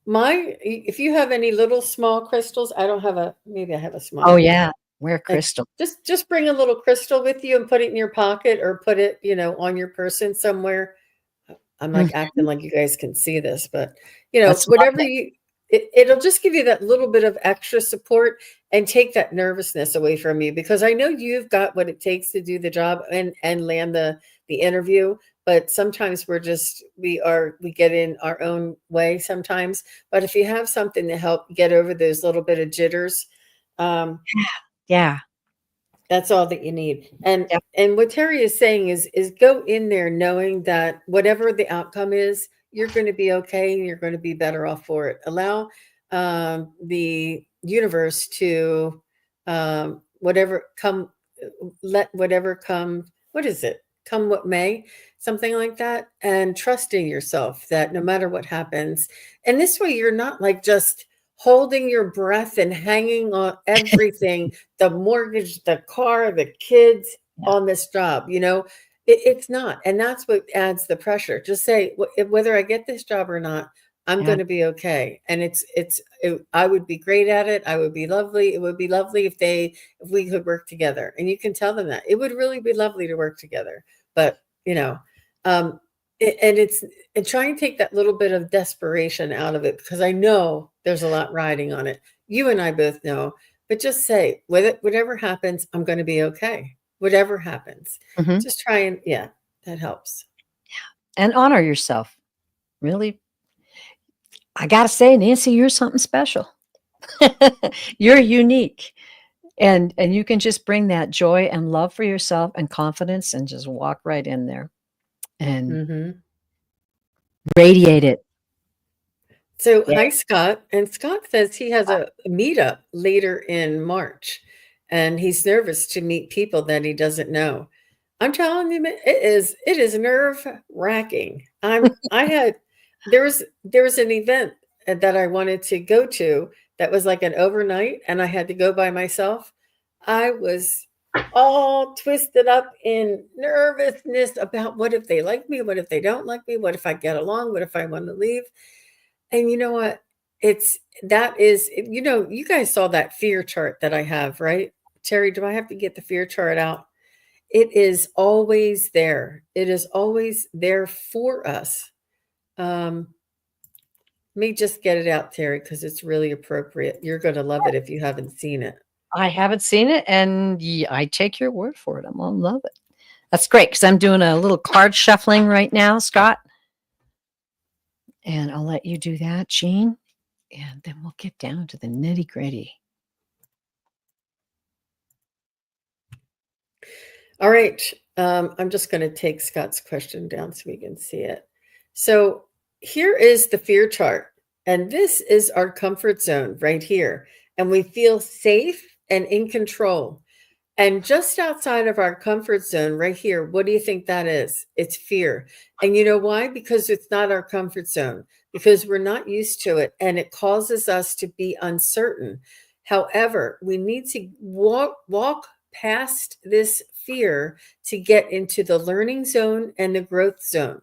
if you have any little small crystals, maybe I have a small Oh, one. yeah. Wear Like, crystal. just bring a little crystal with you and put it in your pocket, or put it, on your person somewhere. I'm like acting like you guys can see this, but That's whatever it'll just give you that little bit of extra support and take that nervousness away from you, because I know you've got what it takes to do the job and land the interview. But sometimes we get in our own way sometimes. But if you have something to help get over those little bit of jitters, yeah. that's all that you need. And Yep. what Terry is saying is go in there knowing that whatever the outcome is, you're going to be okay, and you're going to be better off for it. Allow the universe to whatever come, let whatever come, what is it? Come what may, something like that. And trusting yourself that no matter what happens, and this way you're not like just holding your breath and hanging on everything, the mortgage, the car, the kids Yeah. on this job, it's not. And that's what adds the pressure. Just say, whether I get this job or not, I'm Yeah. going to be okay. And I would be great at it. I would be lovely. It would be lovely if we could work together. And you can tell them that it would really be lovely to work together. But, um, and and try and take that little bit of desperation out of it, because I know there's a lot riding on it. You and I both know, but just say, whatever happens, I'm going to be okay. Whatever happens, Mhm. just try and, yeah, that helps. And honor yourself. Really, I gotta say, Nancy, you're something special. You're unique, and you can just bring that joy and love for yourself and confidence and just walk right in there and Hmm. radiate it. So, Yeah. hi, Scott. And Scott says he has a meetup later in March, and he's nervous to meet people that he doesn't know. I'm telling you, man, it is nerve wracking. I had there was an event that I wanted to go to that was like an overnight, and I had to go by myself. I was all twisted up in nervousness about, what if they like me? What if they don't like me? What if I get along? What if I want to leave? And you know what? You guys saw that fear chart that I have, right? Terry, do I have to get the fear chart out? It is always there. It is always there for us. Let me just get it out, Terry, because it's really appropriate. You're going to love it if you haven't seen it. I haven't seen it, and I take your word for it. I'm gonna love it. That's great because I'm doing a little card shuffling right now, Scott, and I'll let you do that, Jean, and then we'll get down to the nitty-gritty. All right. I'm just going to take Scott's question down so we can see it. So here is the fear chart. And this is our comfort zone right here. And we feel safe and in control. And just outside of our comfort zone right here, what do you think that is? It's fear. And you know why? Because it's not our comfort zone, because we're not used to it. And it causes us to be uncertain. However, we need to walk past this fear to get into the learning zone and the growth zone.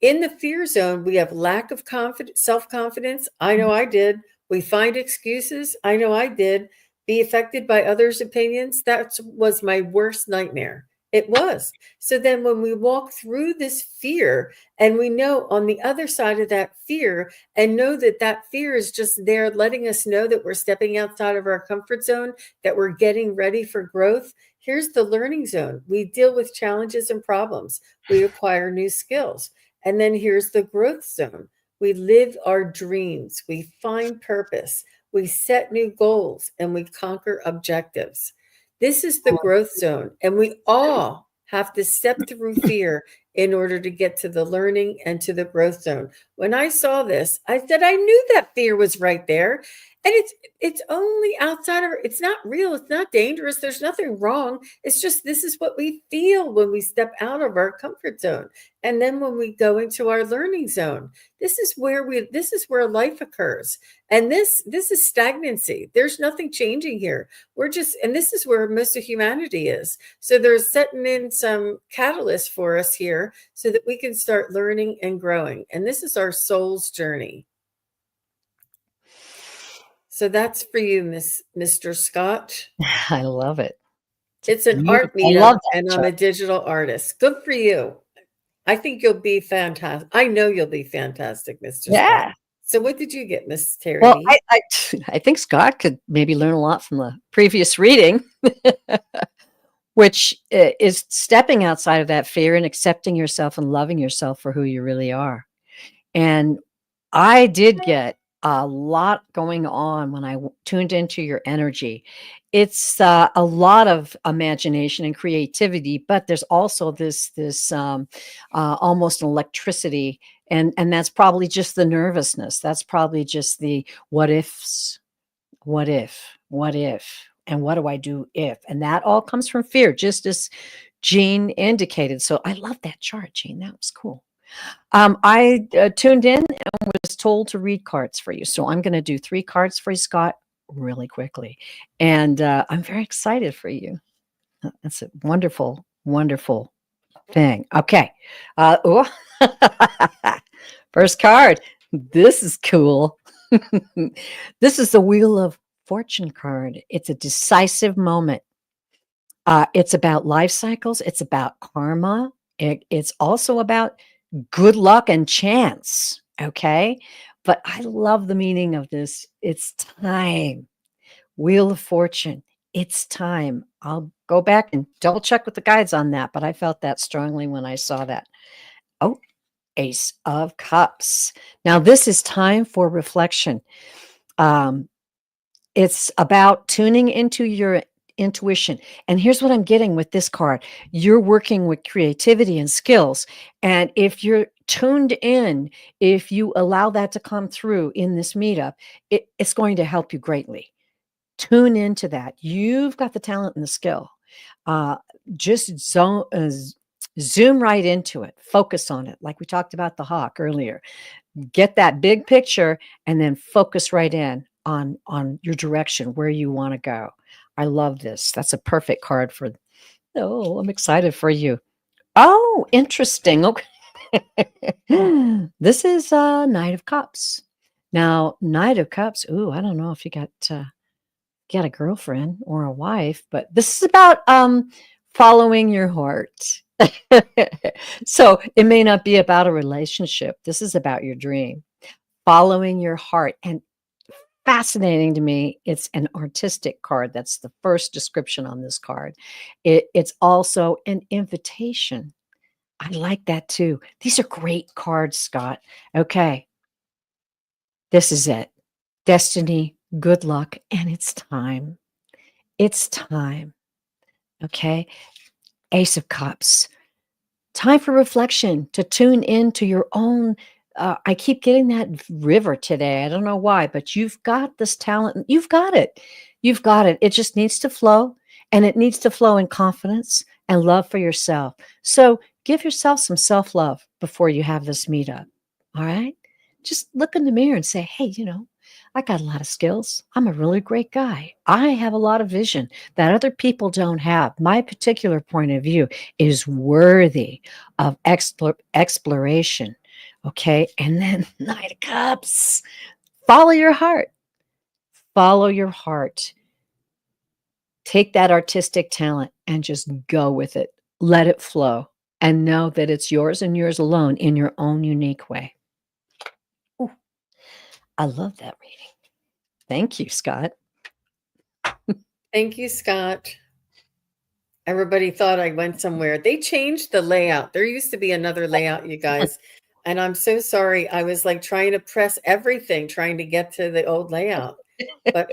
In the fear zone, we have lack of confidence, self-confidence. I know I did. We find excuses. I know I did. Be affected by others' opinions. That was my worst nightmare. It was. So then when we walk through this fear and we know on the other side of that fear, and know that that fear is just there letting us know that we're stepping outside of our comfort zone, that we're getting ready for growth. Here's the learning zone. We deal with challenges and problems. We acquire new skills. And then here's the growth zone. We live our dreams. We find purpose. We set new goals and we conquer objectives. This is the growth zone. And we all have to step through fear in order to get to the learning and to the growth zone. When I saw this, I said, I knew that fear was right there. And it's only outside of, it's not real, it's not dangerous, there's nothing wrong. It's just, this is what we feel when we step out of our comfort zone. And then when we go into our learning zone, this is where life occurs. And this is stagnancy. There's nothing changing here. And this is where most of humanity is. So there's setting in some catalyst for us here so that we can start learning and growing. And this is our soul's journey. So that's for you, Mr. Scott. I love it. It's an Beautiful. art I love meetup, that and I'm chart. a digital artist. Good for you. I think you'll be fantastic. I know you'll be fantastic, Mr. Scott. Yeah. So what did you get, Miss Terry Well, B? I think Scott could maybe learn a lot from the previous reading, which is stepping outside of that fear and accepting yourself and loving yourself for who you really are. And I did get a lot going on when I tuned into your energy. It's a lot of imagination and creativity, but there's also this almost electricity, and that's probably just the nervousness. That's probably just the what ifs. What if? What if? And what do I do if? And that all comes from fear, just as Jean indicated. So I love that chart, Jean. That was cool. I tuned in and was told to read cards for you. So I'm going to do 3 cards for you, Scott, really quickly. And I'm very excited for you. That's a wonderful, wonderful thing. Okay. Oh, first card. This is cool. This is the Wheel of Fortune card. It's a decisive moment. It's about life cycles. It's about karma. It's also about good luck and chance. Okay. But I love the meaning of this. It's time. Wheel of Fortune. It's time. I'll go back and double check with the guides on that, but I felt that strongly when I saw that. Oh, Ace of Cups. Now, this is time for reflection. It's about tuning into your intuition. And here's what I'm getting with this card. You're working with creativity and skills. And if you're tuned in, if you allow that to come through in this meetup, it's going to help you greatly. Tune into that. You've got the talent and the skill. Just zoom right into it. Focus on it. Like we talked about the hawk earlier. Get that big picture and then focus right in on your direction, where you want to go. I love this. That's a perfect card for. Oh, I'm excited for you. Oh, interesting. Okay. This is Knight of Cups. Now, Knight of Cups. Ooh, I don't know if you got a girlfriend or a wife, but this is about following your heart. So it may not be about a relationship. This is about your dream, following your heart. And fascinating to me, it's an artistic card. That's the first description on this card. It's also an invitation. I like that too. These are great cards, Scott. Okay, this is it. Destiny, good luck, and it's time. It's time. Okay. Ace of Cups. Time for reflection, to tune into your own. I keep getting that river today. I don't know why, but you've got this talent. You've got it. You've got it. It just needs to flow, and it needs to flow in confidence and love for yourself. So give yourself some self love before you have this meetup. All right. Just look in the mirror and say, hey, I got a lot of skills. I'm a really great guy. I have a lot of vision that other people don't have. My particular point of view is worthy of exploration. Okay. And then Knight of Cups. Follow your heart. Follow your heart. Take that artistic talent and just go with it. Let it flow and know that it's yours and yours alone in your own unique way. Ooh, I love that reading. Thank you, Scott. Thank you, Scott. Everybody thought I went somewhere. They changed the layout. There used to be another layout, you guys. And I'm so sorry. I was like trying to press everything, trying to get to the old layout. But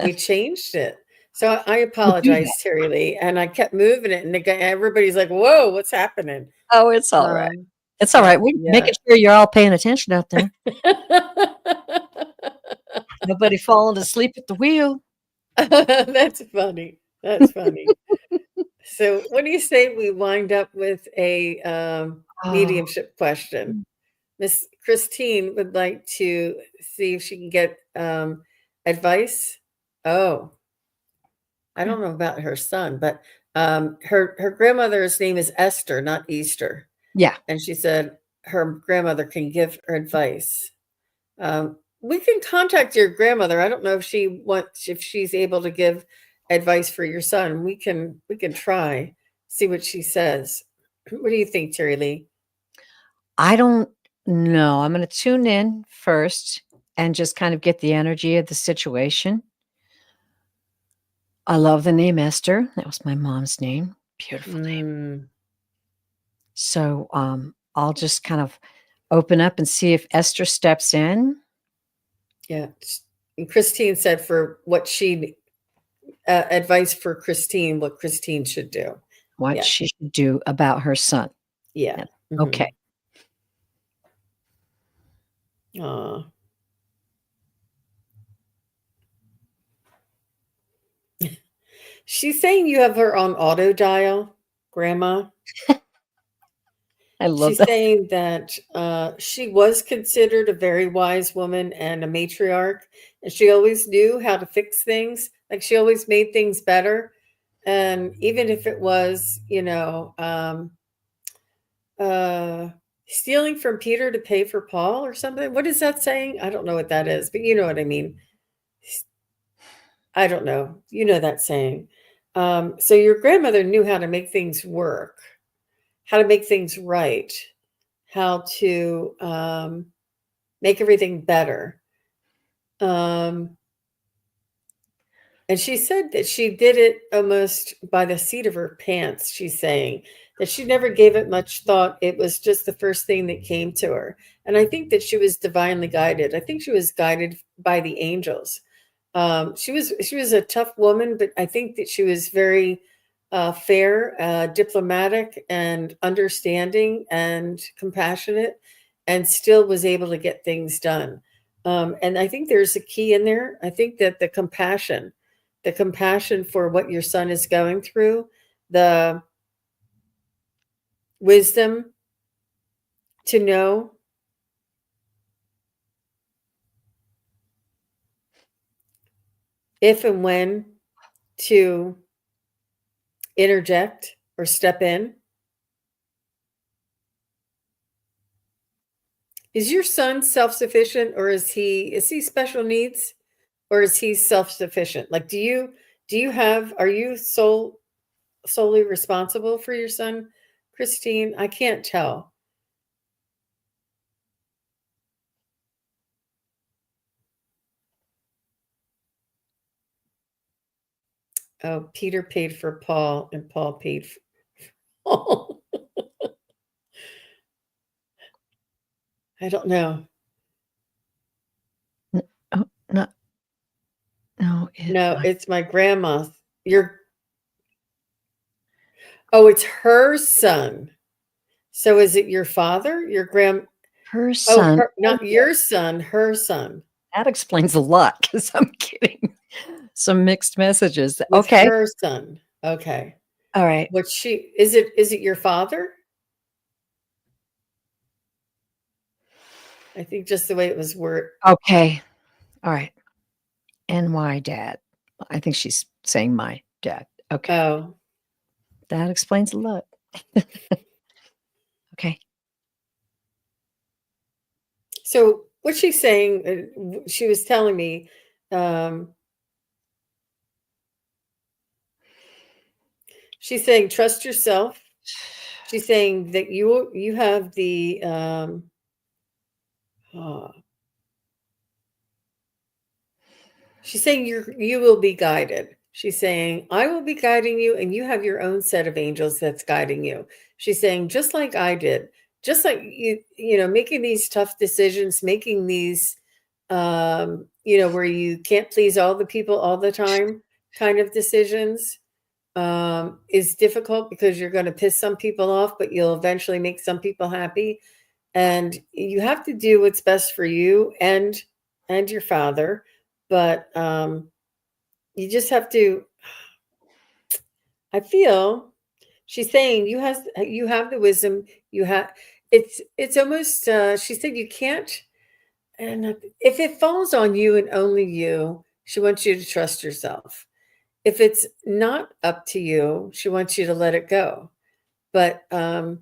we changed it. So I apologize, Terri Lee. And I kept moving it. And everybody's like, whoa, what's happening? Oh, it's all right. It's all right. We're making sure you're all paying attention out there. Nobody falling asleep at the wheel. That's funny. That's funny. So what do you say we wind up with a mediumship question? Miss Christine would like to see if she can get advice. Oh, I don't know about her son, but her grandmother's name is Esther, not Easter. Yeah. And she said her grandmother can give her advice. We can contact your grandmother. I don't know if she's able to give advice for your son. We can try, see what she says. What do you think, Terri Lee? I don't know. I'm going to tune in first and just kind of get the energy of the situation. I love the name Esther. That was my mom's name. Beautiful name. So I'll just kind of open up and see if Esther steps in. Yeah. And Christine said for what she advice for Christine, what Christine should do. What she should do about her son. Yeah. Okay. She's saying you have her on auto dial, Grandma. I love She's that. saying that she was considered a very wise woman and a matriarch, and she always knew how to fix things. Like she always made things better, and even if it was, uh, stealing from Peter to pay for Paul or something. What is that saying? I don't know what that is, but you know what I mean. I don't know. You know that saying. So your grandmother knew how to make things work, how to make things right, how to make everything better. Um, and she said that she did it almost by the seat of her pants. She's saying that she never gave it much thought. It was just the first thing that came to her. And I think that she was divinely guided. I think she was guided by the angels. She was a tough woman, but I think that she was very fair, diplomatic, and understanding, and compassionate, and still was able to get things done. And I think there's a key in there. I think that the compassion for what your son is going through, the wisdom to know if and when to interject or step in. Is your son self-sufficient, or is he special needs, or is he self-sufficient? Like are you solely responsible for your son, Christine? I can't tell. Oh, Peter paid for Paul and Paul paid for Paul. I don't know. Oh, no, No, it's my grandma. Your Oh, it's her son. So is it your father? Your grand her Oh, son. not your son, her son. That explains a lot because I'm getting some mixed messages. With Okay. her son. Okay. All right. Is it your father? I think just the way it was worded. Okay. All right. And my dad. I think she's saying my dad. Okay. Oh. That explains a lot. Okay. So what she's saying, she was telling me, she's saying trust yourself. She's saying that you have the uh, she's saying you will be guided. She's saying I will be guiding you, and you have your own set of angels that's guiding you. She's saying just like I did, just like making these tough decisions, making these where you can't please all the people all the time kind of decisions is difficult because you're going to piss some people off, but you'll eventually make some people happy. And you have to do what's best for you and your father. But you just have to, I feel she's saying you have the wisdom. It's almost she said you can't, and if it falls on you and only you, she wants you to trust yourself. If it's not up to you, she wants you to let it go. But I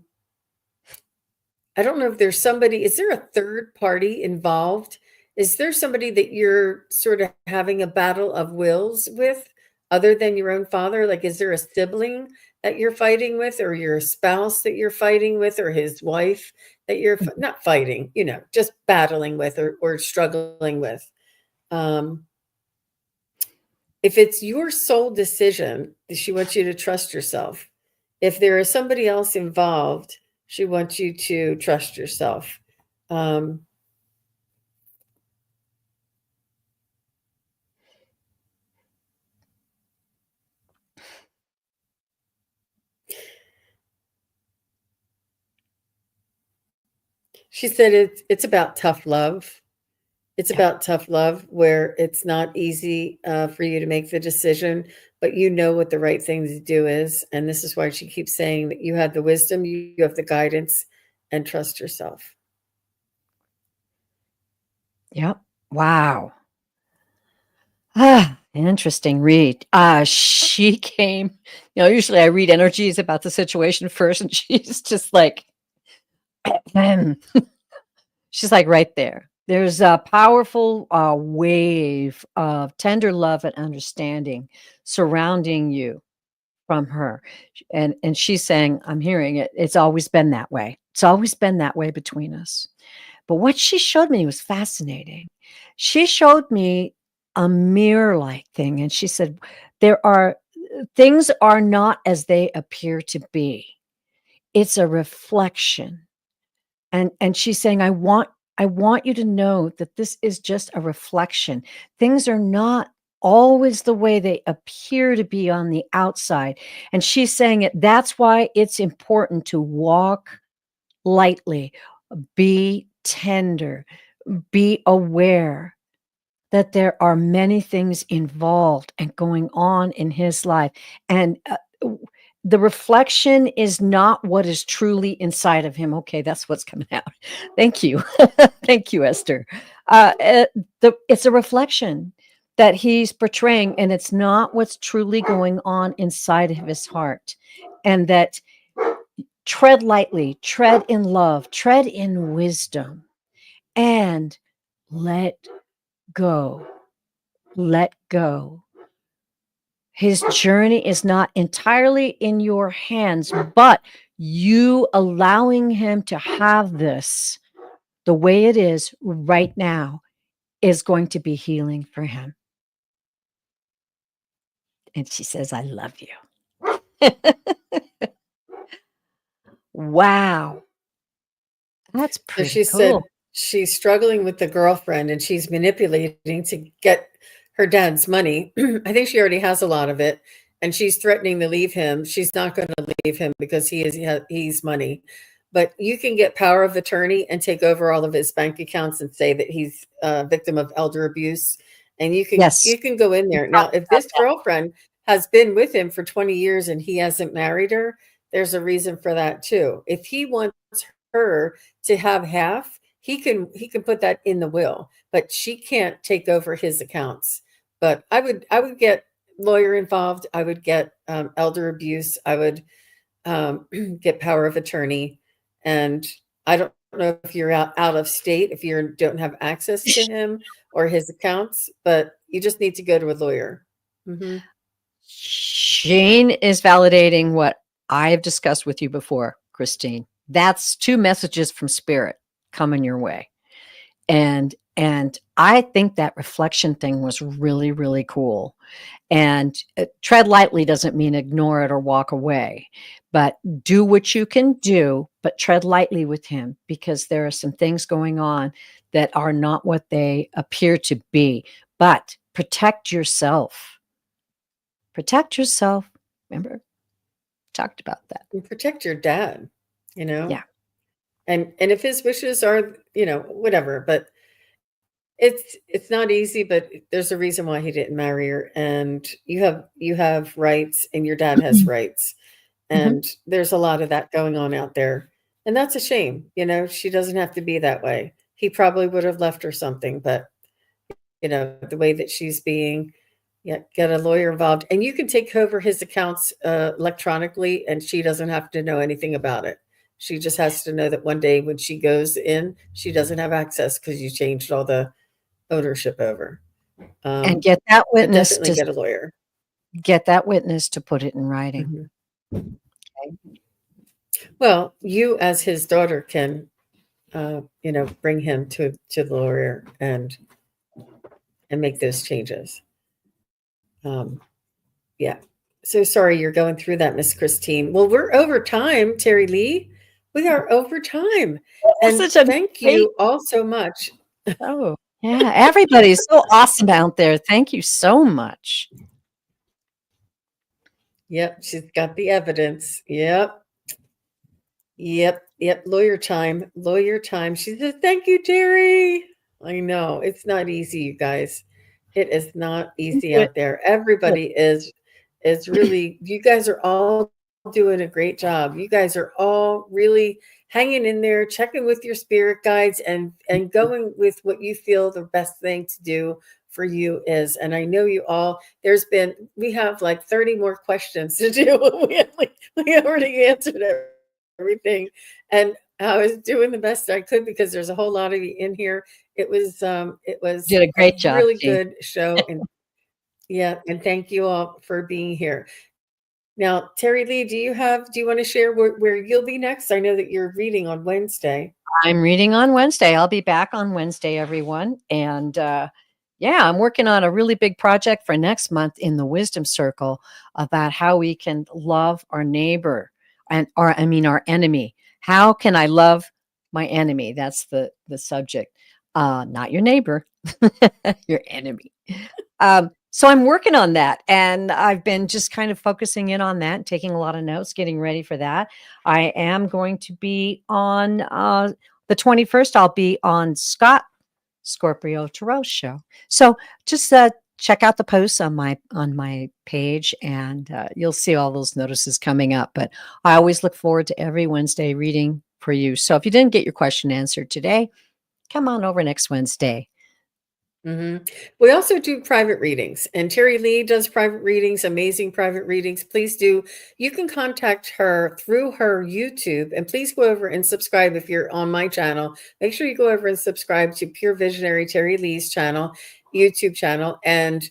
don't know if there's somebody, is there a third party involved? Is there somebody that you're sort of having a battle of wills with other than your own father? Like, is there a sibling that you're fighting with, or your spouse that you're fighting with, or his wife that you're not fighting, just battling with, or struggling with? Um, if it's your sole decision, she wants you to trust yourself. If there is somebody else involved, she wants you to trust yourself. Um, she said it's about tough love. It's Yeah. about tough love where it's not easy for you to make the decision, but you know what the right thing to do is. And this is why she keeps saying that you have the wisdom, you have the guidance, and trust yourself. Yep. Wow. Interesting read. She came, usually I read energies about the situation first, and she's just like, she's like right there. There's a powerful wave of tender love and understanding surrounding you from her. And she's saying, I'm hearing it. It's always been that way. It's always been that way between us. But what she showed me was fascinating. She showed me a mirror-like thing, and she said, "There are things are not as they appear to be. It's a reflection." And she's saying, I want you to know that this is just a reflection. Things are not always the way they appear to be on the outside. And she's saying it that's why it's important to walk lightly, be tender, be aware that there are many things involved and going on in his life. And the reflection is not what is truly inside of him. Okay, that's what's coming out. Thank you. Thank you, Esther. It's a reflection that he's portraying, and it's not what's truly going on inside of his heart. And that tread lightly, tread in love, tread in wisdom, and let go. Let go. His journey is not entirely in your hands, but you allowing him to have this the way it is right now is going to be healing for him. And she says, I love you. Wow. That's So pretty she cool. said she's struggling with the girlfriend and she's manipulating to get her dad's money. I think she already has a lot of it, and she's threatening to leave him. She's not going to leave him because he's money. But you can get power of attorney and take over all of his bank accounts and say that he's a victim of elder abuse. And you can Yes. you can go in We there. Now, talked if about this that. girlfriend has been with him for 20 years and he hasn't married her, there's a reason for that too. If he wants her to have half, he can put that in the will, but she can't take over his accounts. But I would get lawyer involved. I would get elder abuse. I would get power of attorney. And I don't know if you're out of state, if you don't have access to him or his accounts, but you just need to go to a lawyer. Hmm. Shane is validating what I've discussed with you before, Christine. That's 2 messages from spirit coming your way. And I think that reflection thing was really, really cool. And tread lightly doesn't mean ignore it or walk away, but do what you can do, but tread lightly with him because there are some things going on that are not what they appear to be. But protect yourself. Protect yourself. Remember, talked about that. And protect your dad, you know. Yeah. And if his wishes are, whatever, but it's not easy, but there's a reason why he didn't marry her, and you have rights, and your dad has rights, Mhm. and there's a lot of that going on out there, and that's a shame. She doesn't have to be that way. He probably would have left her something, but the way that she's being, yeah, get a lawyer involved, and you can take over his accounts electronically, and she doesn't have to know anything about it. She just has to know that one day when she goes in, she doesn't have access because you changed all the ownership over. And Um, but definitely get a lawyer. get that witness to put it in writing. Mhm. Okay? Well, you as his daughter can, bring him to the lawyer and make those changes. Um, yeah. So sorry you're going through that, Miss Christine. Well, we're over time, Terry Lee. We are over time. That's And such a thank great you all so much. show. Yeah, everybody's so awesome out there. Thank you so much. Yep, she's got the evidence. Yep. Yep. Yep. Lawyer time. Lawyer time. She says, thank you, Terry. I know. It's not easy, you guys. It is not easy Good. out there. Everybody is really, you guys are all doing a great job. You guys are all really hanging in there, checking with your spirit guides and going with what you feel the best thing to do for you is. And I know you all, we have like 30 more questions to do. We already answered everything. And I was doing the best I could because there's a whole lot of you in here. It was You did a a great really job, Jean. good show, and yeah, and thank you all for being here. Now, Terry Lee, do you want to share where you'll be next? I know that you're reading on Wednesday. I'm reading on Wednesday. I'll be back on Wednesday, everyone. And yeah, I'm working on a really big project for next month in the Wisdom Circle about how we can love our neighbor our enemy. How can I love my enemy? That's the subject. Not your neighbor, your enemy. So I'm working on that, and I've been just kind of focusing in on that, taking a lot of notes, getting ready for that. I am going to be on the 21st. I'll be on Scott Scorpio Tarot show. So just check out the posts on my page, and you'll see all those notices coming up. But I always look forward to every Wednesday reading for you. So if you didn't get your question answered today, come on over next Wednesday. hmm We also do private readings, and Terry Lee does private readings, amazing private readings. Please do. You can contact her through her YouTube, and please go over and subscribe if you're on my channel. Make sure you go over and subscribe to Pure Visionary Terry Lee's channel, YouTube channel, and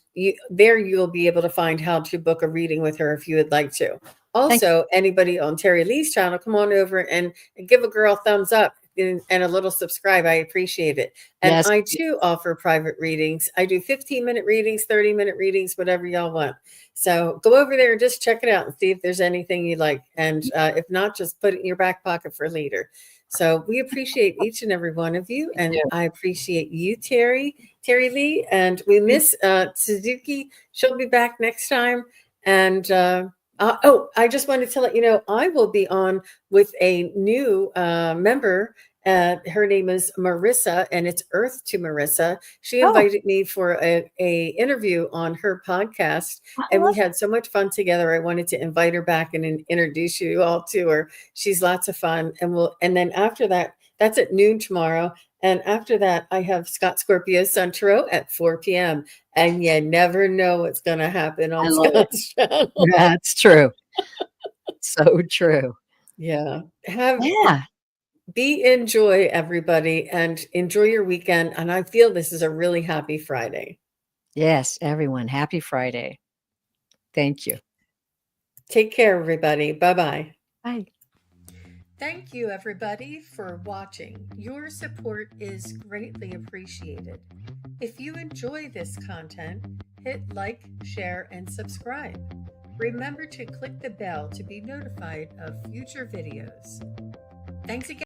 there you'll be able to find how to book a reading with her if you would like to. Thank Also, anybody on Terry Lee's channel, come on over and give a girl a thumbs up and a little subscribe. I appreciate it. And Yes. I too offer private readings. I do 15-minute readings, 30-minute readings, whatever y'all want. So go over there and just check it out and see if there's anything you like. And if not, just put it in your back pocket for later. So we appreciate each and every one of you. And I appreciate you, Terry Lee. And we miss Suzuki. She'll be back next time. And I just wanted to let you know, I will be on with a new member. Her name is Marissa, and it's Earth to Marissa. She Oh, invited me for a interview on her podcast, I and we love had so much fun together. I wanted to invite her back and introduce you all to her. She's lots of fun, and then after that, that's at noon tomorrow. And after that, I have Scott Scorpio Sun Tarot at 4 p.m. And you never know what's going to happen I on love it. Scott's channel. That's true. So true. Yeah. Yeah. Enjoy everybody and enjoy your weekend. And I feel this is a really happy Friday. Yes, everyone. Happy Friday. Thank you. Take care, everybody. Bye-bye. Bye. Thank you, everybody, for watching. Your support is greatly appreciated. If you enjoy this content, hit like, share, and subscribe. Remember to click the bell to be notified of future videos. Thanks again.